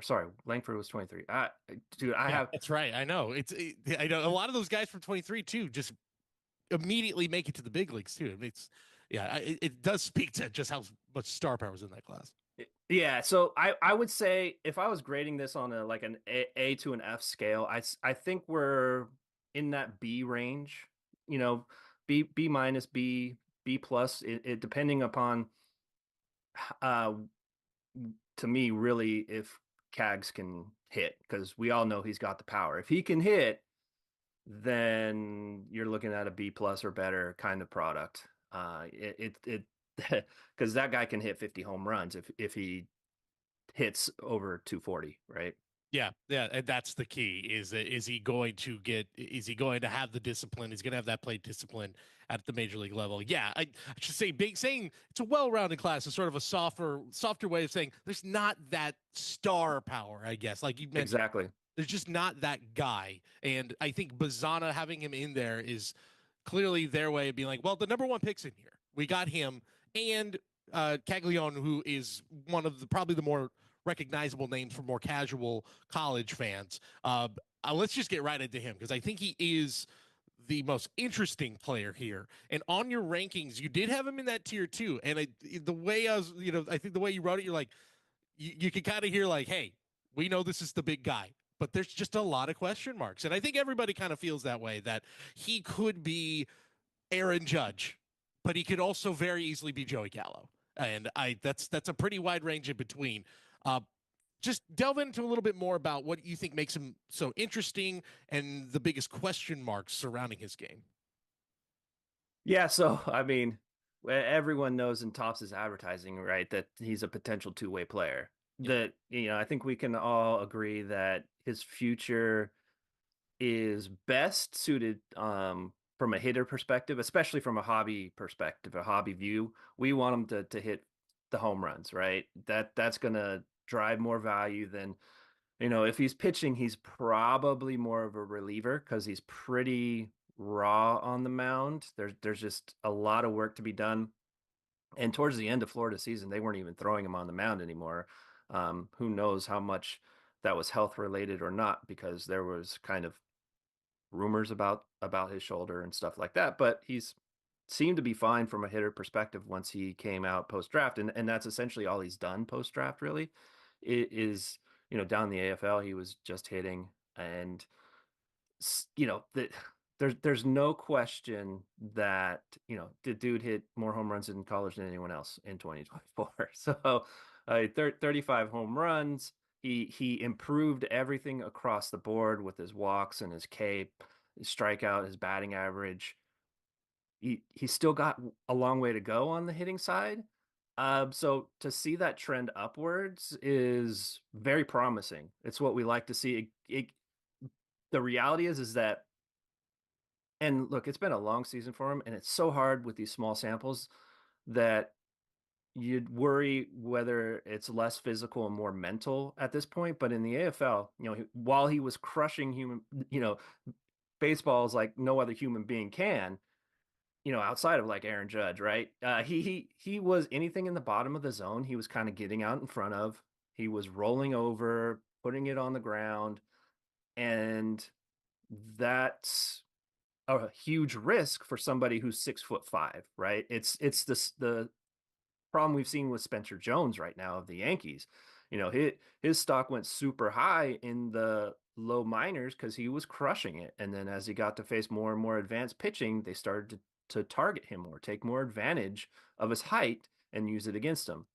Speaker 4: sorry, Langford was 23. Dude,
Speaker 3: That's right. I know. I know a lot of those guys from 23 too just immediately make it to the big leagues too. It does speak to just how much star power is in that class.
Speaker 4: Yeah, so I would say if I was grading this on an A to an F scale, I think we're in that B range, B minus, B plus, it depending upon uh to me, really, if Cags can hit, because we all know he's got the power. If he can hit, then you're looking at a B plus or better kind of product. Because that guy can hit 50 home runs if he hits over 240, right?
Speaker 3: Yeah, and that's the key. Is he going to have the discipline? He's going to have that plate discipline at the major league level. Yeah, I should say saying it's a well-rounded class is sort of a softer way of saying there's not that star power, I guess. Like you mentioned,
Speaker 4: Exactly.
Speaker 3: there's just not that guy. And I think Bazana having him in there is clearly their way of being like, well, the number one pick's in here. We got him and Caglione, who is one of probably the more recognizable names for more casual college fans. Let's just get right into him because I think he is the most interesting player here. And on your rankings, you did have him in that tier 2. And the way I was, I think the way you wrote it, you're like, you can kind of hear like, hey, we know this is the big guy, but there's just a lot of question marks. And I think everybody kind of feels that way, that he could be Aaron Judge, but he could also very easily be Joey Gallo. And that's a pretty wide range in between. Just delve into a little bit more about what you think makes him so interesting and the biggest question marks surrounding his game.
Speaker 4: Yeah, so I mean, everyone knows in Topps' advertising, right, that he's a potential two-way player. That I think we can all agree that his future is best suited from a hitter perspective, especially from a hobby perspective, a hobby view. We want him to hit the home runs, right? That's gonna drive more value than, if he's pitching, he's probably more of a reliever because he's pretty raw on the mound. There's just a lot of work to be done. And towards the end of Florida season, they weren't even throwing him on the mound anymore. Who knows how much that was health related or not, because there was kind of rumors about his shoulder and stuff like that. But he's seemed to be fine from a hitter perspective once he came out post draft, and that's essentially all he's done post draft. Really, it is down in the AFL he was just hitting, and there's no question that the dude hit more home runs in college than anyone else in 2024. So 35 home runs. He improved everything across the board with his walks and his K, his strikeout, his batting average. He still got a long way to go on the hitting side. So to see that trend upwards is very promising. It's what we like to see. The reality is that, and look, it's been a long season for him, and it's so hard with these small samples that you'd worry whether it's less physical and more mental at this point. But in the AFL, while he was crushing baseballs like no other human being can, outside of like Aaron Judge, right? He was anything in the bottom of the zone, he was kind of getting out in front of. He was rolling over, putting it on the ground, and that's a huge risk for somebody who's 6'5", right? It's the problem we've seen with Spencer Jones right now of the Yankees. His stock went super high in the low minors because he was crushing it. And then as he got to face more and more advanced pitching, they started to target him or take more advantage of his height and use it against him.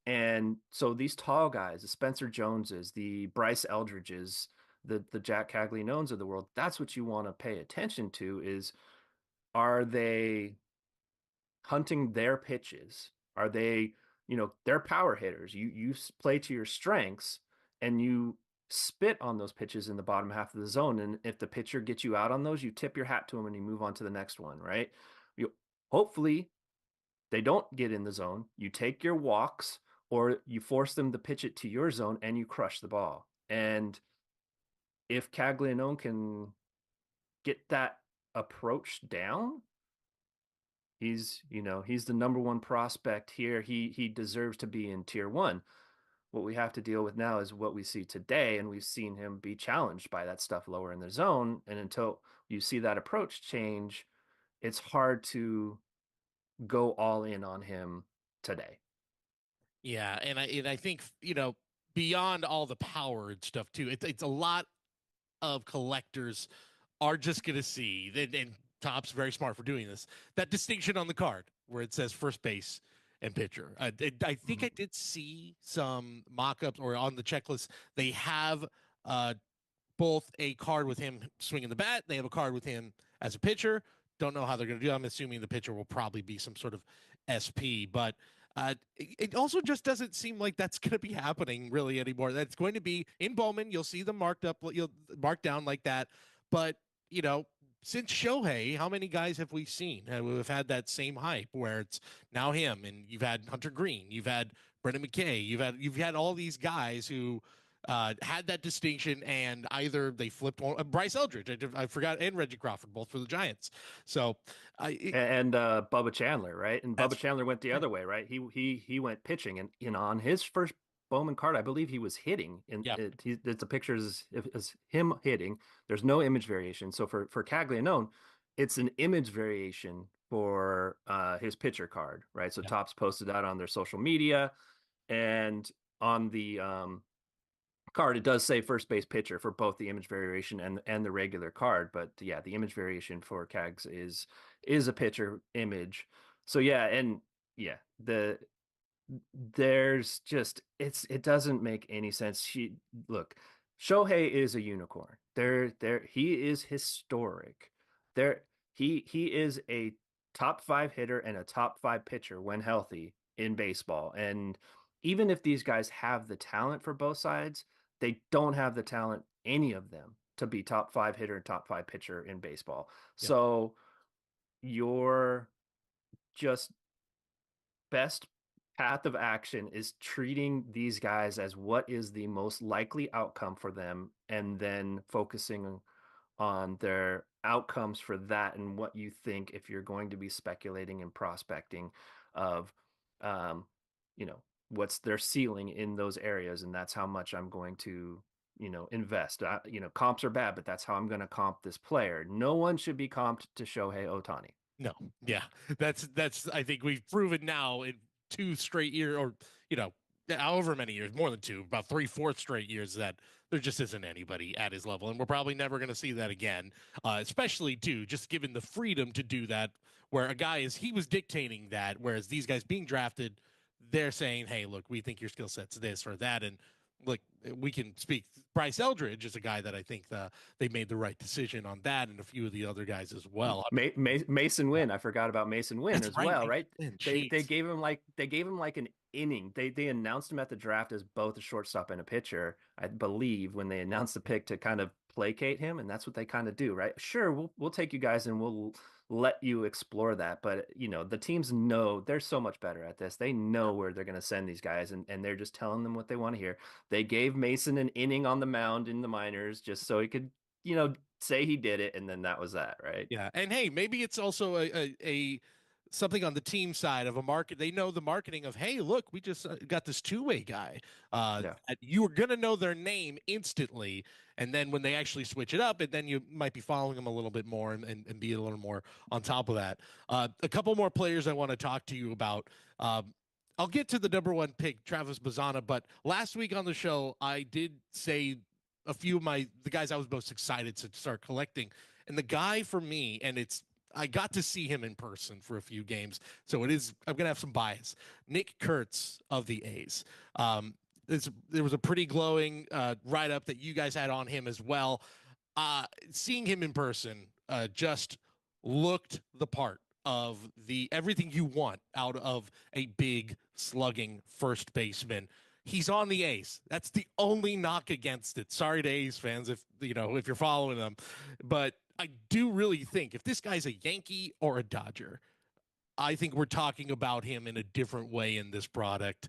Speaker 4: And so these tall guys, the Spencer Joneses, the Bryce Eldridges, the Jac Caglinones of the world, that's what you want to pay attention to is, are they hunting their pitches? Are they, they're power hitters. You play to your strengths and you spit on those pitches in the bottom half of the zone. And if the pitcher gets you out on those, you tip your hat to him and you move on to the next one, right? Hopefully they don't get in the zone. You take your walks or you force them to pitch it to your zone and you crush the ball. And if Caglinone can get that approach down, he's the number one prospect here. He deserves to be in tier 1. What we have to deal with now is what we see today, and we've seen him be challenged by that stuff lower in the zone. And until you see that approach change, it's hard to go all in on him today.
Speaker 3: Yeah, and I think beyond all the power and stuff too, it's a lot of collectors are just going to see, and Top's very smart for doing this, that distinction on the card where it says first base and pitcher. I think I did see some mock-ups or on the checklist, they have both a card with him swinging the bat, they have a card with him as a pitcher. Don't know how they're going to do it. I'm assuming the pitcher will probably be some sort of SP, but it also just doesn't seem like that's going to be happening really anymore. That's going to be in Bowman. You'll see them marked up, you'll mark down like that. But, since Shohei, how many guys have we seen who have had that same hype where it's now him, and you've had Hunter Green, you've had Brendan McKay, you've had all these guys who had that distinction, and either they flipped one. Bryce Eldridge, I forgot, and Reggie Crawford, both for the Giants. So,
Speaker 4: and Bubba Chandler, right? And Bubba Chandler went the other way, right? He went pitching, and on his first Bowman card, I believe he was hitting. And it's a picture is him hitting. There's no image variation. So for Caglianone, it's an image variation for his pitcher card, right? So Topps posted that on their social media, and on the card it does say first base pitcher for both the image variation and the regular card. But yeah, the image variation for Cags is a pitcher image. So there's just it doesn't make any sense. Shohei is a unicorn. He is historic. He is a top 5 hitter and a top 5 pitcher when healthy in baseball. And even if these guys have the talent for both sides, they don't have the talent, any of them, to be top 5 hitter and top 5 pitcher in baseball. Yeah. So your just best path of action is treating these guys as what is the most likely outcome for them, and then focusing on their outcomes for that and what you think, if you're going to be speculating and prospecting, of what's their ceiling in those areas, and that's how much I'm going to invest. Comps are bad, but that's how I'm going to comp this player. No one should be comped to Shohei Ohtani.
Speaker 3: No, yeah, that's I think we've proven now in 2 straight years, or however many years, more than 2, about 3/4 straight years, that there just isn't anybody at his level, and we're probably never going to see that again. Especially too, just given the freedom to do that, where a guy he was dictating that, whereas these guys being drafted, they're saying, hey, look, we think your skill set's this or that. And look, we can speak. Bryce Eldridge is a guy that I think they made the right decision on that, and a few of the other guys as well.
Speaker 4: Mason Wynn, I forgot about Mason Wynn as well, right?
Speaker 3: They
Speaker 4: gave him like an inning. They announced him at the draft as both a shortstop and a pitcher, I believe, when they announced the pick, to kind of placate him, and that's what they kind of do, right? Sure, we'll take you guys and we'll let you explore that, but the teams know they're so much better at this. They know where they're going to send these guys, and they're just telling them what they want to hear. They gave Mason an inning on the mound in the minors just so he could, say he did it, and then that was that, right?
Speaker 3: Yeah, and hey, maybe it's also a something on the team side of a market. They know the marketing of, hey, look, we just got this two-way guy.
Speaker 4: Yeah.
Speaker 3: You are going to know their name instantly, and then when they actually switch it up, and then you might be following them a little bit more and be a little more on top of that. A couple more players I want to talk to you about. I'll get to the number one pick, Travis Bazzana, but last week on the show, I did say a few of the guys I was most excited to start collecting. And the guy for me, and I got to see him in person for a few games, so I'm going to have some bias. Nick Kurtz of the A's. There was a pretty glowing write-up that you guys had on him as well. Seeing him in person just looked the part of everything you want out of a big slugging first baseman. He's on the A's. That's the only knock against it. Sorry to A's fans if you're following them, but I do really think if this guy's a Yankee or a Dodger, I think we're talking about him in a different way in this product.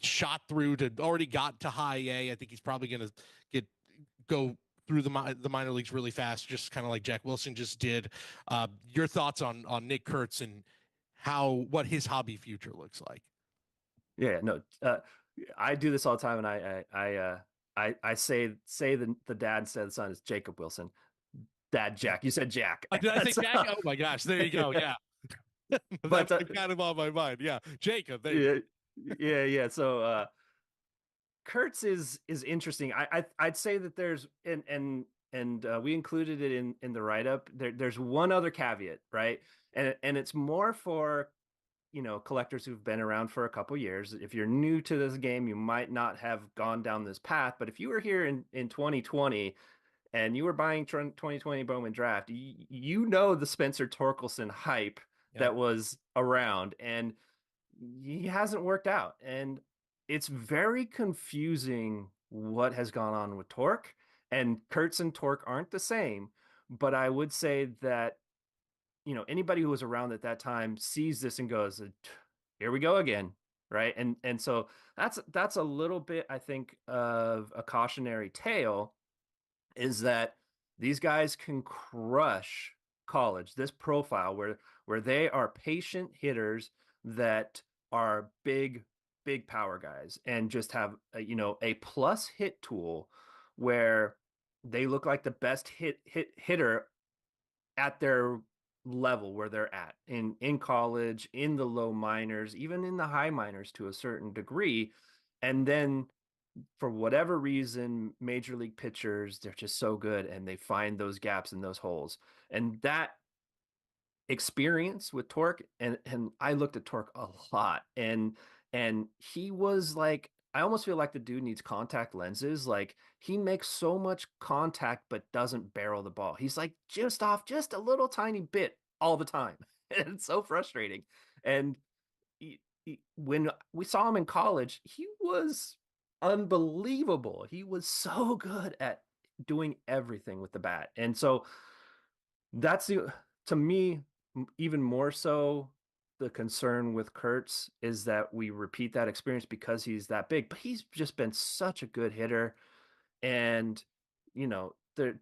Speaker 3: Shot through already got to high A. I think he's probably going to go through the minor leagues really fast, just kind of like Jack Wilson just did. Your thoughts on Nick Kurtz and what his hobby future looks like?
Speaker 4: Yeah, no, I do this all the time, and I say the dad instead of the son is Jacob Wilson. Dad Jack. You said Jack.
Speaker 3: Did I say Jack? Oh my gosh, there you go. Yeah.
Speaker 4: But
Speaker 3: that's kind of on my mind. Yeah, Jacob.
Speaker 4: Yeah. So Kurtz is interesting. I'd say that there's and we included it in the write up. There's one other caveat, right? And it's more for collectors who've been around for a couple years. If you're new to this game, you might not have gone down this path. But if you were here in 2020 and you were buying 2020 Bowman Draft, the Spencer Torkelson hype that was around, and he hasn't worked out. And it's very confusing what has gone on with Torque, and Kurtz and Torque aren't the same. But I would say that, anybody who was around at that time sees this and goes, here we go again. Right. And so that's a little bit, I think, of a cautionary tale, is that these guys can crush college, this profile where they are patient hitters that are big power guys and just have a plus hit tool where they look like the best hitter at their level where they're at in college, in the low minors, even in the high minors to a certain degree. And then for whatever reason, major league pitchers, they're just so good and they find those gaps and those holes. And that experience with Torque, and I looked at Torque a lot, and he was like, I almost feel like the dude needs contact lenses. Like, he makes so much contact but doesn't barrel the ball. He's like just off just a little tiny bit all the time. And it's so frustrating. And when we saw him in college, he was unbelievable. He was so good at doing everything with the bat. And so that's to me, even more so, the concern with Kurtz is that we repeat that experience because he's that big, but he's just been such a good hitter. And,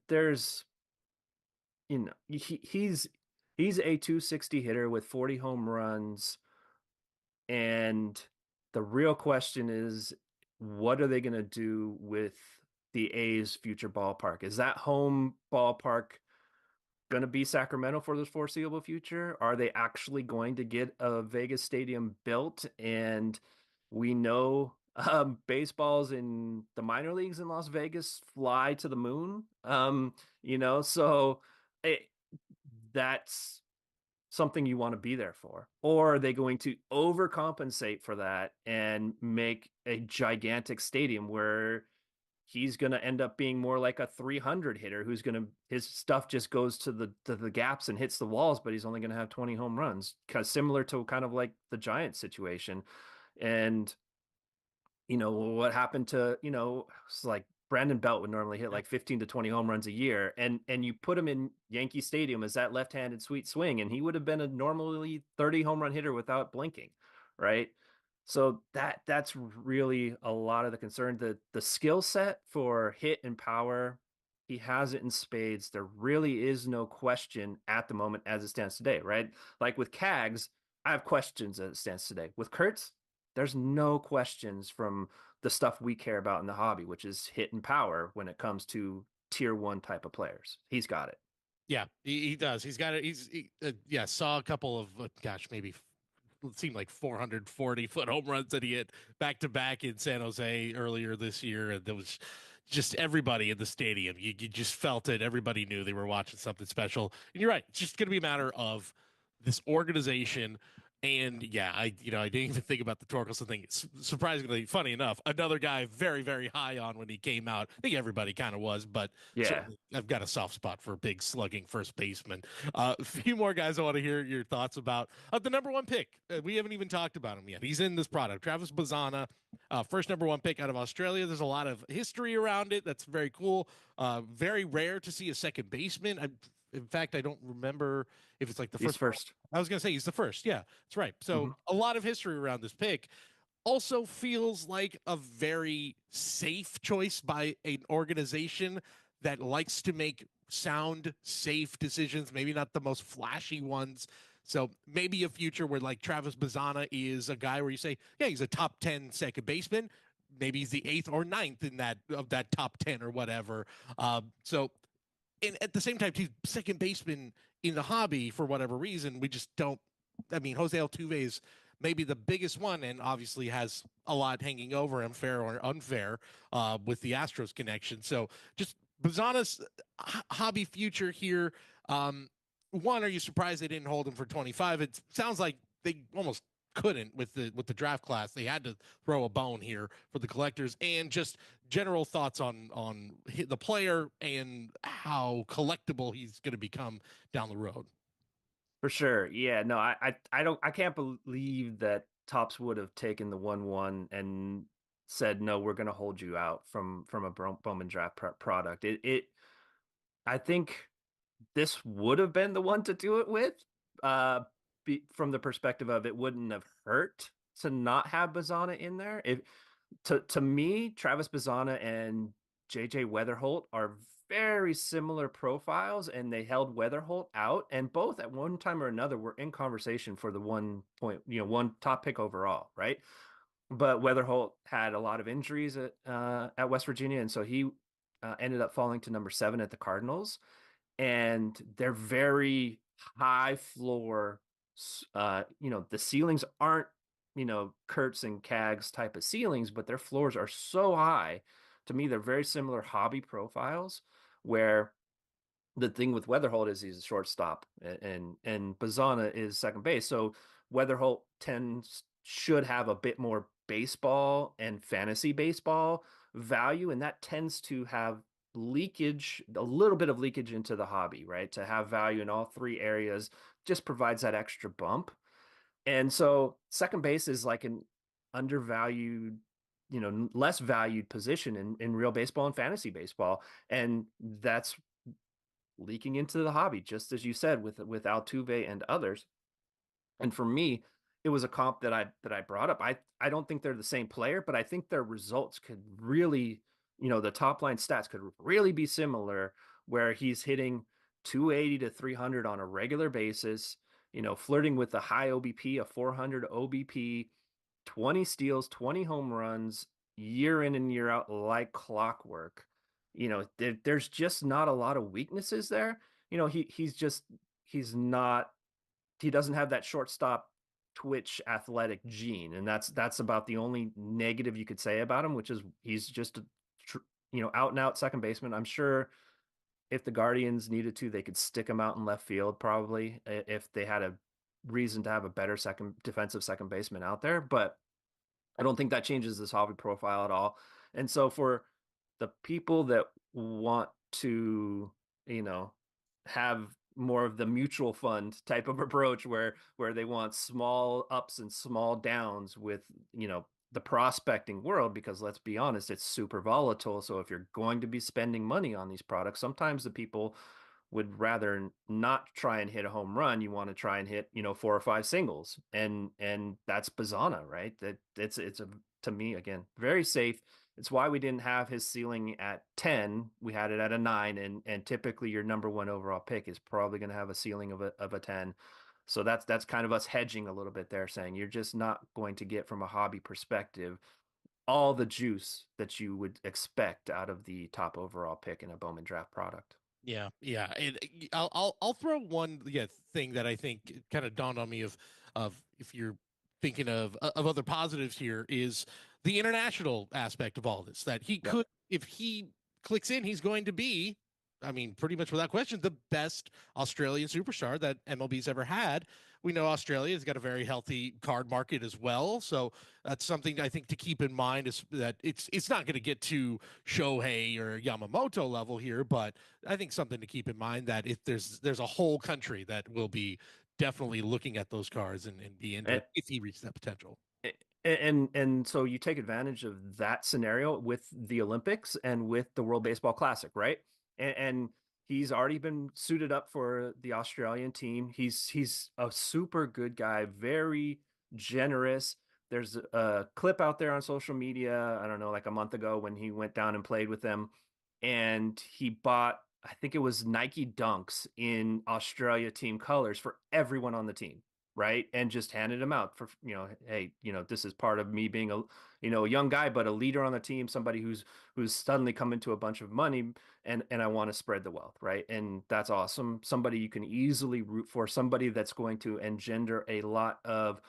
Speaker 4: there's, he's a 260 hitter with 40 home runs. And the real question is, what are they going to do with the A's future ballpark? Is that home ballpark going to be Sacramento for the foreseeable future? Are they actually going to get a Vegas stadium built? And we know baseballs in the minor leagues in Las Vegas fly to the moon. So that's something you want to be there for. Or are they going to overcompensate for that and make a gigantic stadium where he's going to end up being more like a 300 hitter his stuff just goes to the gaps and hits the walls, but he's only going to have 20 home runs, kind of similar to kind of like the Giants situation. And what happened to, it's like Brandon Belt would normally hit like 15 to 20 home runs a year, and you put him in Yankee Stadium as that left-handed sweet swing, and he would have been a normally 30 home run hitter without blinking, right? So that's really a lot of the concern. The skill set for hit and power, he has it in spades. There really is no question at the moment as it stands today, right? Like with Cags, I have questions as it stands today. With Kurtz, there's no questions from the stuff we care about in the hobby, which is hit and power when it comes to tier one type of players. He's got it.
Speaker 3: Yeah, he does. He's got it. Yeah, saw a couple of, maybe it seemed like 440-foot home runs that he hit back to back in San Jose earlier this year. And there was just everybody in the stadium. You just felt it. Everybody knew they were watching something special. And you're right. It's just going to be a matter of this organization. And yeah, I didn't even think about the Torkelson thing. It's surprisingly, funny enough, another guy very, very high on when he came out. I think everybody kind of was, but
Speaker 4: yeah,
Speaker 3: I've got a soft spot for a big slugging first baseman. A few more guys I want to hear your thoughts about. The number one pick, we haven't even talked about him yet. He's in this product. Travis Bazzana, first number one pick out of Australia. There's a lot of history around it. That's very cool. Very rare to see a second baseman. In fact, I don't remember if it's like the first. I was going to say he's the first. Yeah, that's right. So a lot of history around this pick. Also feels like a very safe choice by an organization that likes to make sound, safe decisions, maybe not the most flashy ones. So maybe a future where like Travis Bazzana is a guy where you say, yeah, he's a top 10 second baseman. Maybe he's the 8th or 9th in that top 10 or whatever. And at the same time, he's second baseman in the hobby for whatever reason. We just don't. I mean, Jose Altuve is maybe the biggest one, and obviously has a lot hanging over him, fair or unfair, with the Astros connection. So, just Bazzana's hobby future here. One, are you surprised they didn't hold him for 25? It sounds like they almost couldn't with the draft class. They had to throw a bone here for the collectors. And just general thoughts on the player and how collectible he's going to become down the road.
Speaker 4: For sure. Yeah, no, I can't believe that Topps would have taken the 1-1 and said, no, we're going to hold you out from a Bowman Draft product. I think this would have been the one to do it with, from the perspective of it wouldn't have hurt to not have Bazzana in there. To me, Travis Bazzana and JJ Weatherholt are very similar profiles, and they held Weatherholt out, and both at one time or another were in conversation for the one top pick overall, right? But Weatherholt had a lot of injuries at West Virginia, and so he ended up falling to number 7 at the Cardinals. And they're very high floor. The ceilings aren't, Kurtz and Cags type of ceilings, but their floors are so high. To me, they're very similar hobby profiles, where the thing with Weatherholt is he's a shortstop and Bazzana is second base. So Weatherholt should have a bit more baseball and fantasy baseball value, and that tends to have a little bit of leakage into the hobby, right? To have value in all 3 areas just provides that extra bump. And so second base is like an undervalued, less valued position in real baseball and fantasy baseball. And that's leaking into the hobby, just as you said, with Altuve and others. And for me, it was a comp that I brought up. I don't think they're the same player, but I think their results could really, the top line stats could really be similar, where he's hitting 280 to 300 on a regular basis, flirting with a high OBP, a 400 OBP, 20 steals, 20 home runs, year in and year out, like clockwork. There's just not a lot of weaknesses there. He doesn't have that shortstop twitch athletic gene, and that's about the only negative you could say about him, which is he's just a out and out second baseman. I'm sure if the Guardians needed to, they could stick him out in left field, probably, if they had a reason to have a better defensive second baseman out there. But I don't think that changes this hobby profile at all. And so for the people that want to, have more of the mutual fund type of approach, where they want small ups and small downs with, the prospecting world, because let's be honest, it's super volatile. So if you're going to be spending money on these products, sometimes the people would rather not try and hit a home run. You want to try and hit, 4 or 5 singles, and that's Bazana, right? It's a, to me, again, very safe. It's why we didn't have his ceiling at 10. We had it at a 9, and typically your number 1 overall pick is probably going to have a ceiling of a 10. So that's kind of us hedging a little bit there, saying you're just not going to get, from a hobby perspective, all the juice that you would expect out of the top overall pick in a Bowman draft product.
Speaker 3: Yeah, yeah, and I'll throw one thing that I think kind of dawned on me of if you're thinking of other positives here is the international aspect of all this, that he could, if he clicks in, he's going to be, I mean, pretty much without question, the best Australian superstar that MLB's ever had. We know Australia's got a very healthy card market as well, so that's something I think to keep in mind, is that it's not going to get to Shohei or Yamamoto level here, but I think something to keep in mind, that if there's a whole country that will be definitely looking at those cards and be into it if he reaches that potential.
Speaker 4: And so you take advantage of that scenario with the Olympics and with the World Baseball Classic, right? And he's already been suited up for the Australian team. He's a super good guy, very generous. There's a clip out there on social media, I don't know, like a month ago, when he went down and played with them, and he bought, I think it was Nike Dunks in Australia team colors for everyone on the team, right? And just handed them out for, hey, this is part of me being a young guy, but a leader on the team, somebody who's suddenly come into a bunch of money, and I want to spread the wealth, right? And that's awesome. Somebody you can easily root for, somebody that's going to engender a lot of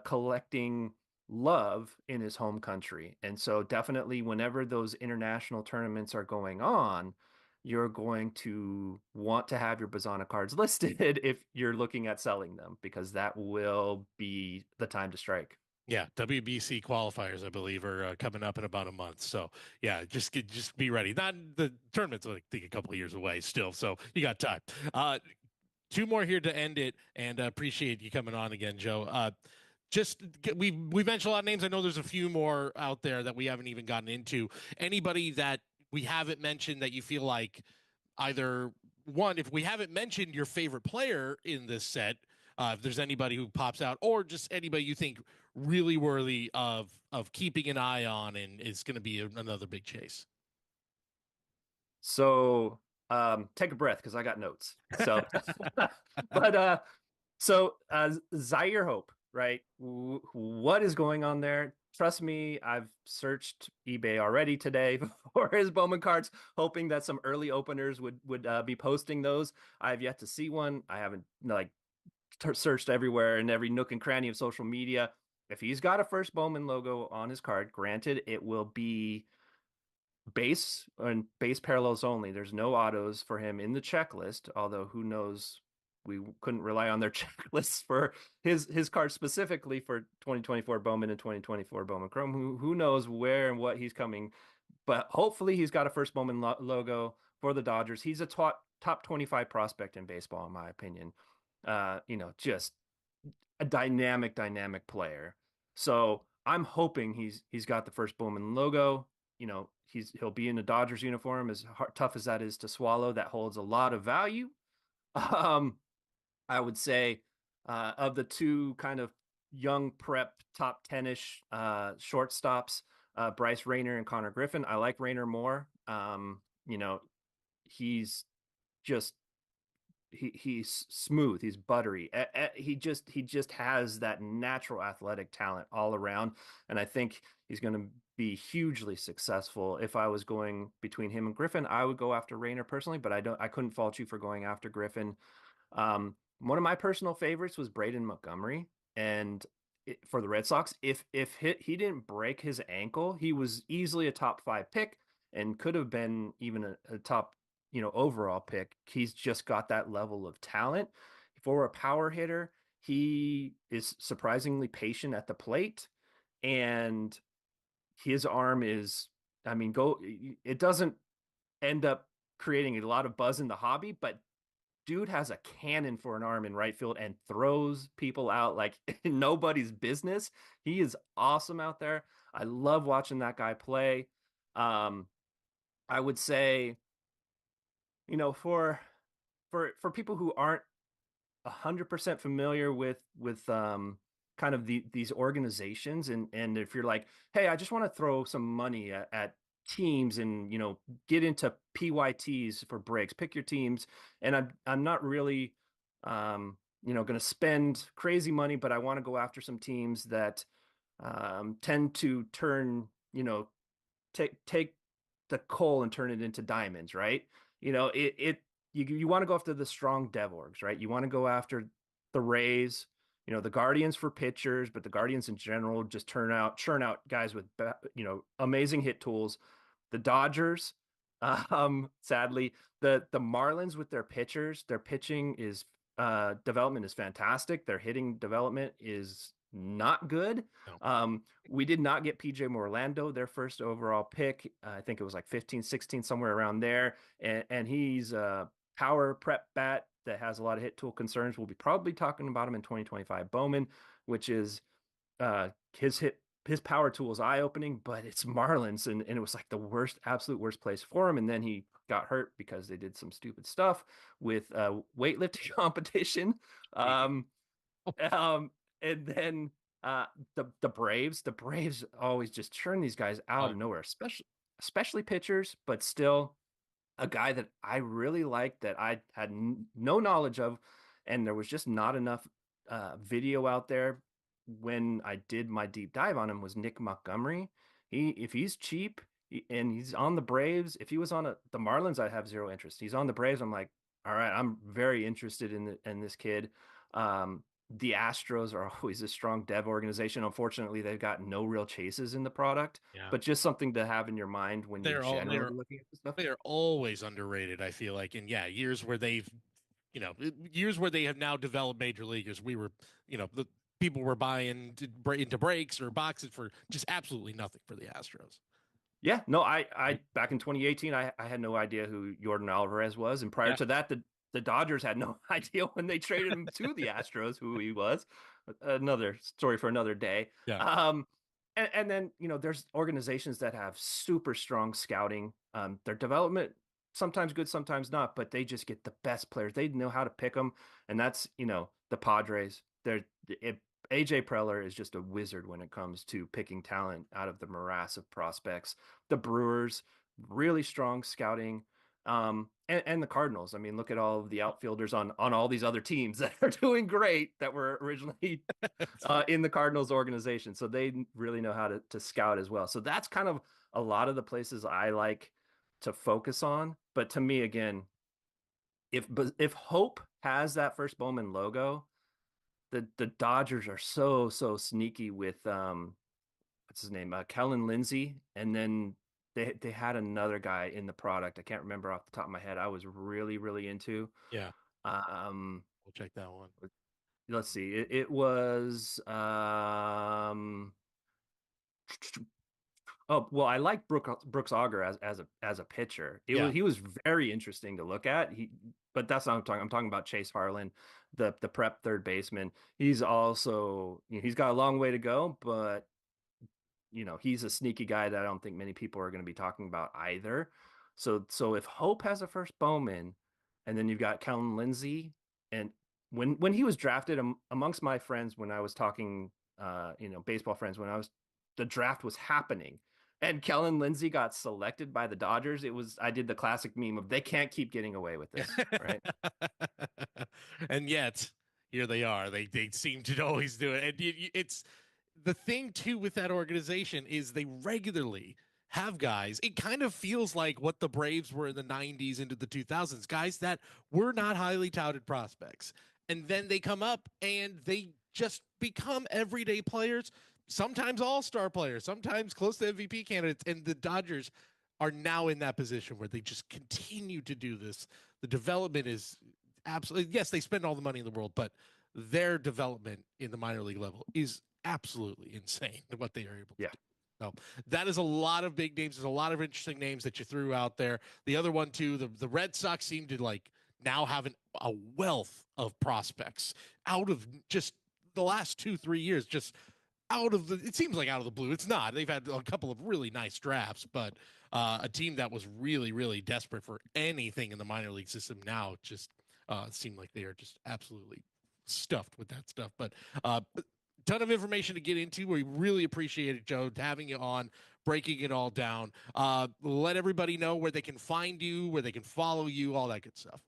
Speaker 4: collecting love in his home country. And so definitely, whenever those international tournaments are going on, you're going to want to have your Bazana cards listed if you're looking at selling them, because that will be the time to strike.
Speaker 3: Yeah, WBC qualifiers, I believe, are coming up in about a month. So yeah, just be ready. Not the tournament's, I think, a couple of years away still, so you got time. 2 more here to end it, and appreciate you coming on again, Joe. We mentioned a lot of names. I know there's a few more out there that we haven't even gotten into. Anybody that we haven't mentioned that you feel like, either one, if we haven't mentioned your favorite player in this set, if there's anybody who pops out, or just anybody you think really worthy of keeping an eye on and is going to be another big chase.
Speaker 4: So take a breath, because I got notes. So, but Zaire Hope, right? What is going on there? Trust me, I've searched eBay already today for his Bowman cards, hoping that some early openers would be posting those. I've yet to see one. I haven't searched everywhere in every nook and cranny of social media. If he's got a first Bowman logo on his card, granted, it will be base and base parallels only. There's no autos for him in the checklist, although who knows, we couldn't rely on their checklists for his card specifically for 2024 Bowman and 2024 Bowman Chrome. Who knows where and what he's coming, but hopefully he's got a first Bowman logo for the Dodgers. He's a top 25 prospect in baseball, in my opinion. Just a dynamic player. So I'm hoping he's got the first Bowman logo. He'll be in a Dodgers uniform, as tough as that is to swallow. That holds a lot of value. I would say of the 2 kind of young prep top 10-ish shortstops, Bryce Rayner and Connor Griffin, I like Rayner more. He's just he's smooth, he's buttery. He just has that natural athletic talent all around, and I think he's going to be hugely successful. If I was going between him and Griffin, I would go after Rayner personally, but I couldn't fault you for going after Griffin. One of my personal favorites was Braden Montgomery, and for the Red Sox, if he didn't break his ankle, he was easily a top 5 pick and could have been even a top overall pick. He's just got that level of talent. For a power hitter, he is surprisingly patient at the plate, and his arm is, it doesn't end up creating a lot of buzz in the hobby, but dude has a cannon for an arm in right field and throws people out like nobody's business. He is awesome out there. I love watching that guy play. I would say, for people who aren't 100% familiar with kind of these organizations, and if you're like, hey, I just want to throw some money at teams and get into PYTs for breaks, pick your teams, and I'm not really going to spend crazy money, but I want to go after some teams that tend to turn take the coal and turn it into diamonds, right? You want to go after the strong dev orgs, right? You want to go after the Rays, the Guardians for pitchers, but the Guardians in general just churn out guys with amazing hit tools. The Dodgers, sadly, the Marlins with their pitchers, their pitching is development is fantastic. Their hitting development is not good.
Speaker 3: No.
Speaker 4: We did not get PJ Morlando, their first overall pick. I think it was like 15, 16, somewhere around there. And he's a power prep bat that has a lot of hit tool concerns. We'll be probably talking about him in 2025 Bowman, which is his power tool is eye-opening, but it's Marlins, and it was like the absolute worst place for him. And then he got hurt because they did some stupid stuff with weightlifting competition. And then the Braves always just churn these guys out of nowhere, especially pitchers, but still a guy that I really liked that I had no knowledge of, and there was just not enough video out there when I did my deep dive on him, was Nick Montgomery. If he's cheap and he's on the Braves, if he was on the Marlins, I'd have zero interest. He's on the Braves, I'm like, all right, I'm very interested in this kid. The Astros are always a strong dev organization. Unfortunately, they've got no real chases in the product, but just something to have in your mind when you're generally looking at this stuff.
Speaker 3: They are always underrated, I feel like. And years where they have now developed major leaguers, we were, the people were buying into breaks or boxes for just absolutely nothing for the Astros.
Speaker 4: Yeah, no, I back in 2018, I had no idea who Jordan Alvarez was. And prior to that, the Dodgers had no idea when they traded him to the Astros who he was. Another story for another day.
Speaker 3: Yeah.
Speaker 4: And then, there's organizations that have super strong scouting. Their development, sometimes good, sometimes not, but they just get the best players. They know how to pick them. And that's, the Padres. AJ Preller is just a wizard when it comes to picking talent out of the morass of prospects. The Brewers, really strong scouting. And the Cardinals. I mean, look at all of the outfielders on all these other teams that are doing great that were originally in the Cardinals organization. So they really know how to scout as well. So that's kind of a lot of the places I like to focus on. But to me, again, if Hope has that first Bowman logo, the Dodgers are so sneaky with what's his name, Kellen Lindsey, and then they had another guy in the product. I can't remember off the top of my head. I was really into.
Speaker 3: Yeah. We'll check that one.
Speaker 4: Let's see. It was oh, well, I like Brooks Auger as a pitcher. He was very interesting to look at. But that's not what I'm talking. I'm talking about Chase Harlan, the prep third baseman. He's also, he's got a long way to go, but he's a sneaky guy that I don't think many people are going to be talking about either. So if Hope has a first Bowman, and then you've got Kellen Lindsey, and when he was drafted, amongst my friends, when I was talking, baseball friends, the draft was happening, and Kellen Lindsey got selected by the Dodgers, I did the classic meme of they can't keep getting away with this, right?
Speaker 3: And yet here they are. They seem to always do it. And it's the thing too with that organization is they regularly have guys. It kind of feels like what the Braves were in the 90s into the 2000s, guys that were not highly touted prospects. And then they come up and they just become everyday players. Sometimes all-star players, sometimes close to MVP candidates, and the Dodgers are now in that position where they just continue to do this. The development is absolutely, yes, they spend all the money in the world, but their development in the minor league level is absolutely insane what they are able to do. So that is a lot of big names. There's a lot of interesting names that you threw out there. The other one too, the Red Sox seem to now have a wealth of prospects out of just the last 2-3 years, just it seems like out of the blue. It's not. They've had a couple of really nice drafts, but a team that was really, really desperate for anything in the minor league system now just seemed like they are just absolutely stuffed with that stuff. But ton of information to get into. We really appreciate it, Joe, having you on, breaking it all down. Let everybody know where they can find you, where they can follow you, all that good stuff.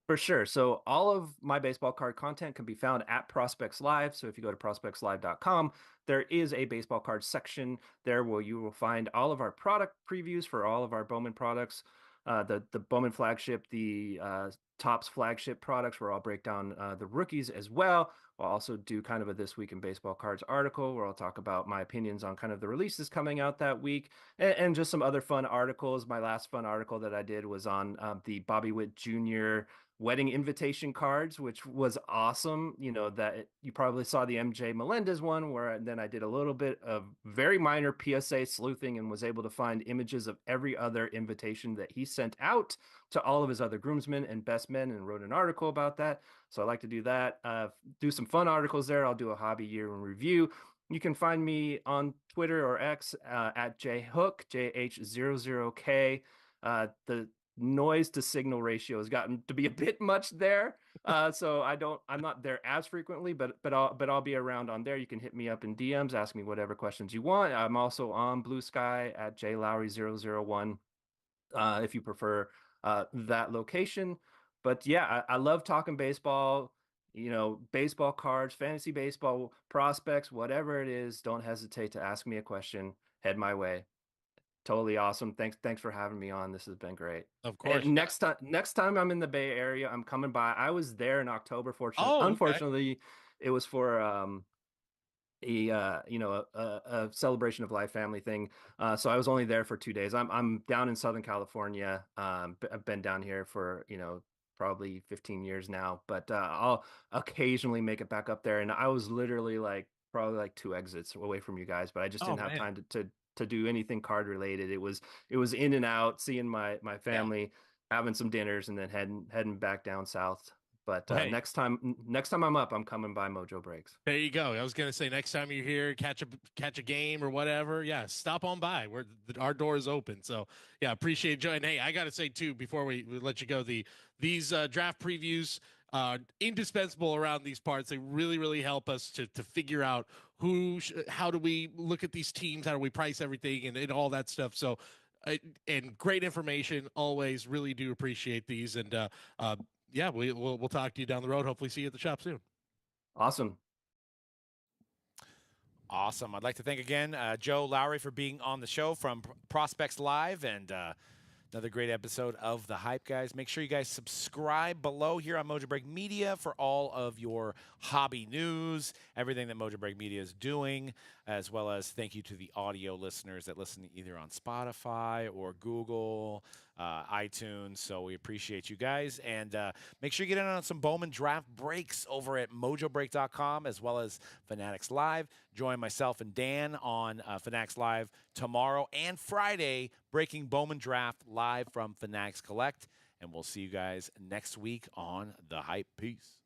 Speaker 4: For sure. So all of my baseball card content can be found at Prospects Live. So if you go to prospectslive.com, there is a baseball card section there where you will find all of our product previews for all of our Bowman products, the Bowman flagship, the Topps flagship products, where I'll break down the rookies as well. I'll also do kind of a This Week in Baseball Cards article where I'll talk about my opinions on kind of the releases coming out that week, and just some other fun articles. My last fun article that I did was on the Bobby Witt Jr. wedding invitation cards, which was awesome. You know, that you probably saw the MJ Melendez one, where then I did a little bit of very minor PSA sleuthing and was able to find images of every other invitation that he sent out to all of his other groomsmen and best men, and wrote an article about that. So I like to do that, do some fun articles there. I'll do a hobby year in review. You can find me on Twitter or X at jhook, JH00K. The noise to signal ratio has gotten to be a bit much there. So I'm not there as frequently, but I'll be around on there. You can hit me up in DMs, ask me whatever questions you want. I'm also on Blue Sky at JLowry001, if you prefer that location. But yeah, I love talking baseball, you know, baseball cards, fantasy baseball, prospects, whatever it is. Don't hesitate to ask me a question. Head my way. Totally awesome. Thanks for having me on. This has been great.
Speaker 3: Of course.
Speaker 4: And next time I'm in the Bay Area, I'm coming by. I was there in October.
Speaker 3: Okay.
Speaker 4: Unfortunately, it was for a celebration of life family thing. So I was only there for 2 days. I'm down in Southern California. I've been down here for, probably 15 years now, but I'll occasionally make it back up there. And I was literally probably like 2 exits away from you guys, but I just didn't have time to do anything card related. It was in and out, seeing my family, having some dinners, and then heading back down south. But next time I'm up, I'm coming by Mojo Breaks.
Speaker 3: There you go. I was gonna say, next time you're here, catch a game or whatever, yeah, stop on by. Our door is open. So yeah, appreciate Joe. And hey, I gotta say too, before we let you go, these draft previews, indispensable around these parts. They really, really help us to figure out how do we look at these teams, how do we price everything, and all that stuff. So and great information always. Really do appreciate these. And yeah, we'll talk to you down the road. Hopefully see you at the shop soon.
Speaker 4: Awesome.
Speaker 1: I'd like to thank again Joe Lowry for being on the show from Prospects Live, and another great episode of The Hype, guys. Make sure you guys subscribe below here on Mojobreak Media for all of your hobby news, everything that Mojobreak Media is doing, as well as thank you to the audio listeners that listen either on Spotify or Google, iTunes. So we appreciate you guys. And make sure you get in on some Bowman Draft Breaks over at mojobreak.com, as well as Fanatics Live. Join myself and Dan on Fanatics Live tomorrow and Friday, breaking Bowman Draft live from Fanatics Collect. And we'll see you guys next week on The Hype. Peace.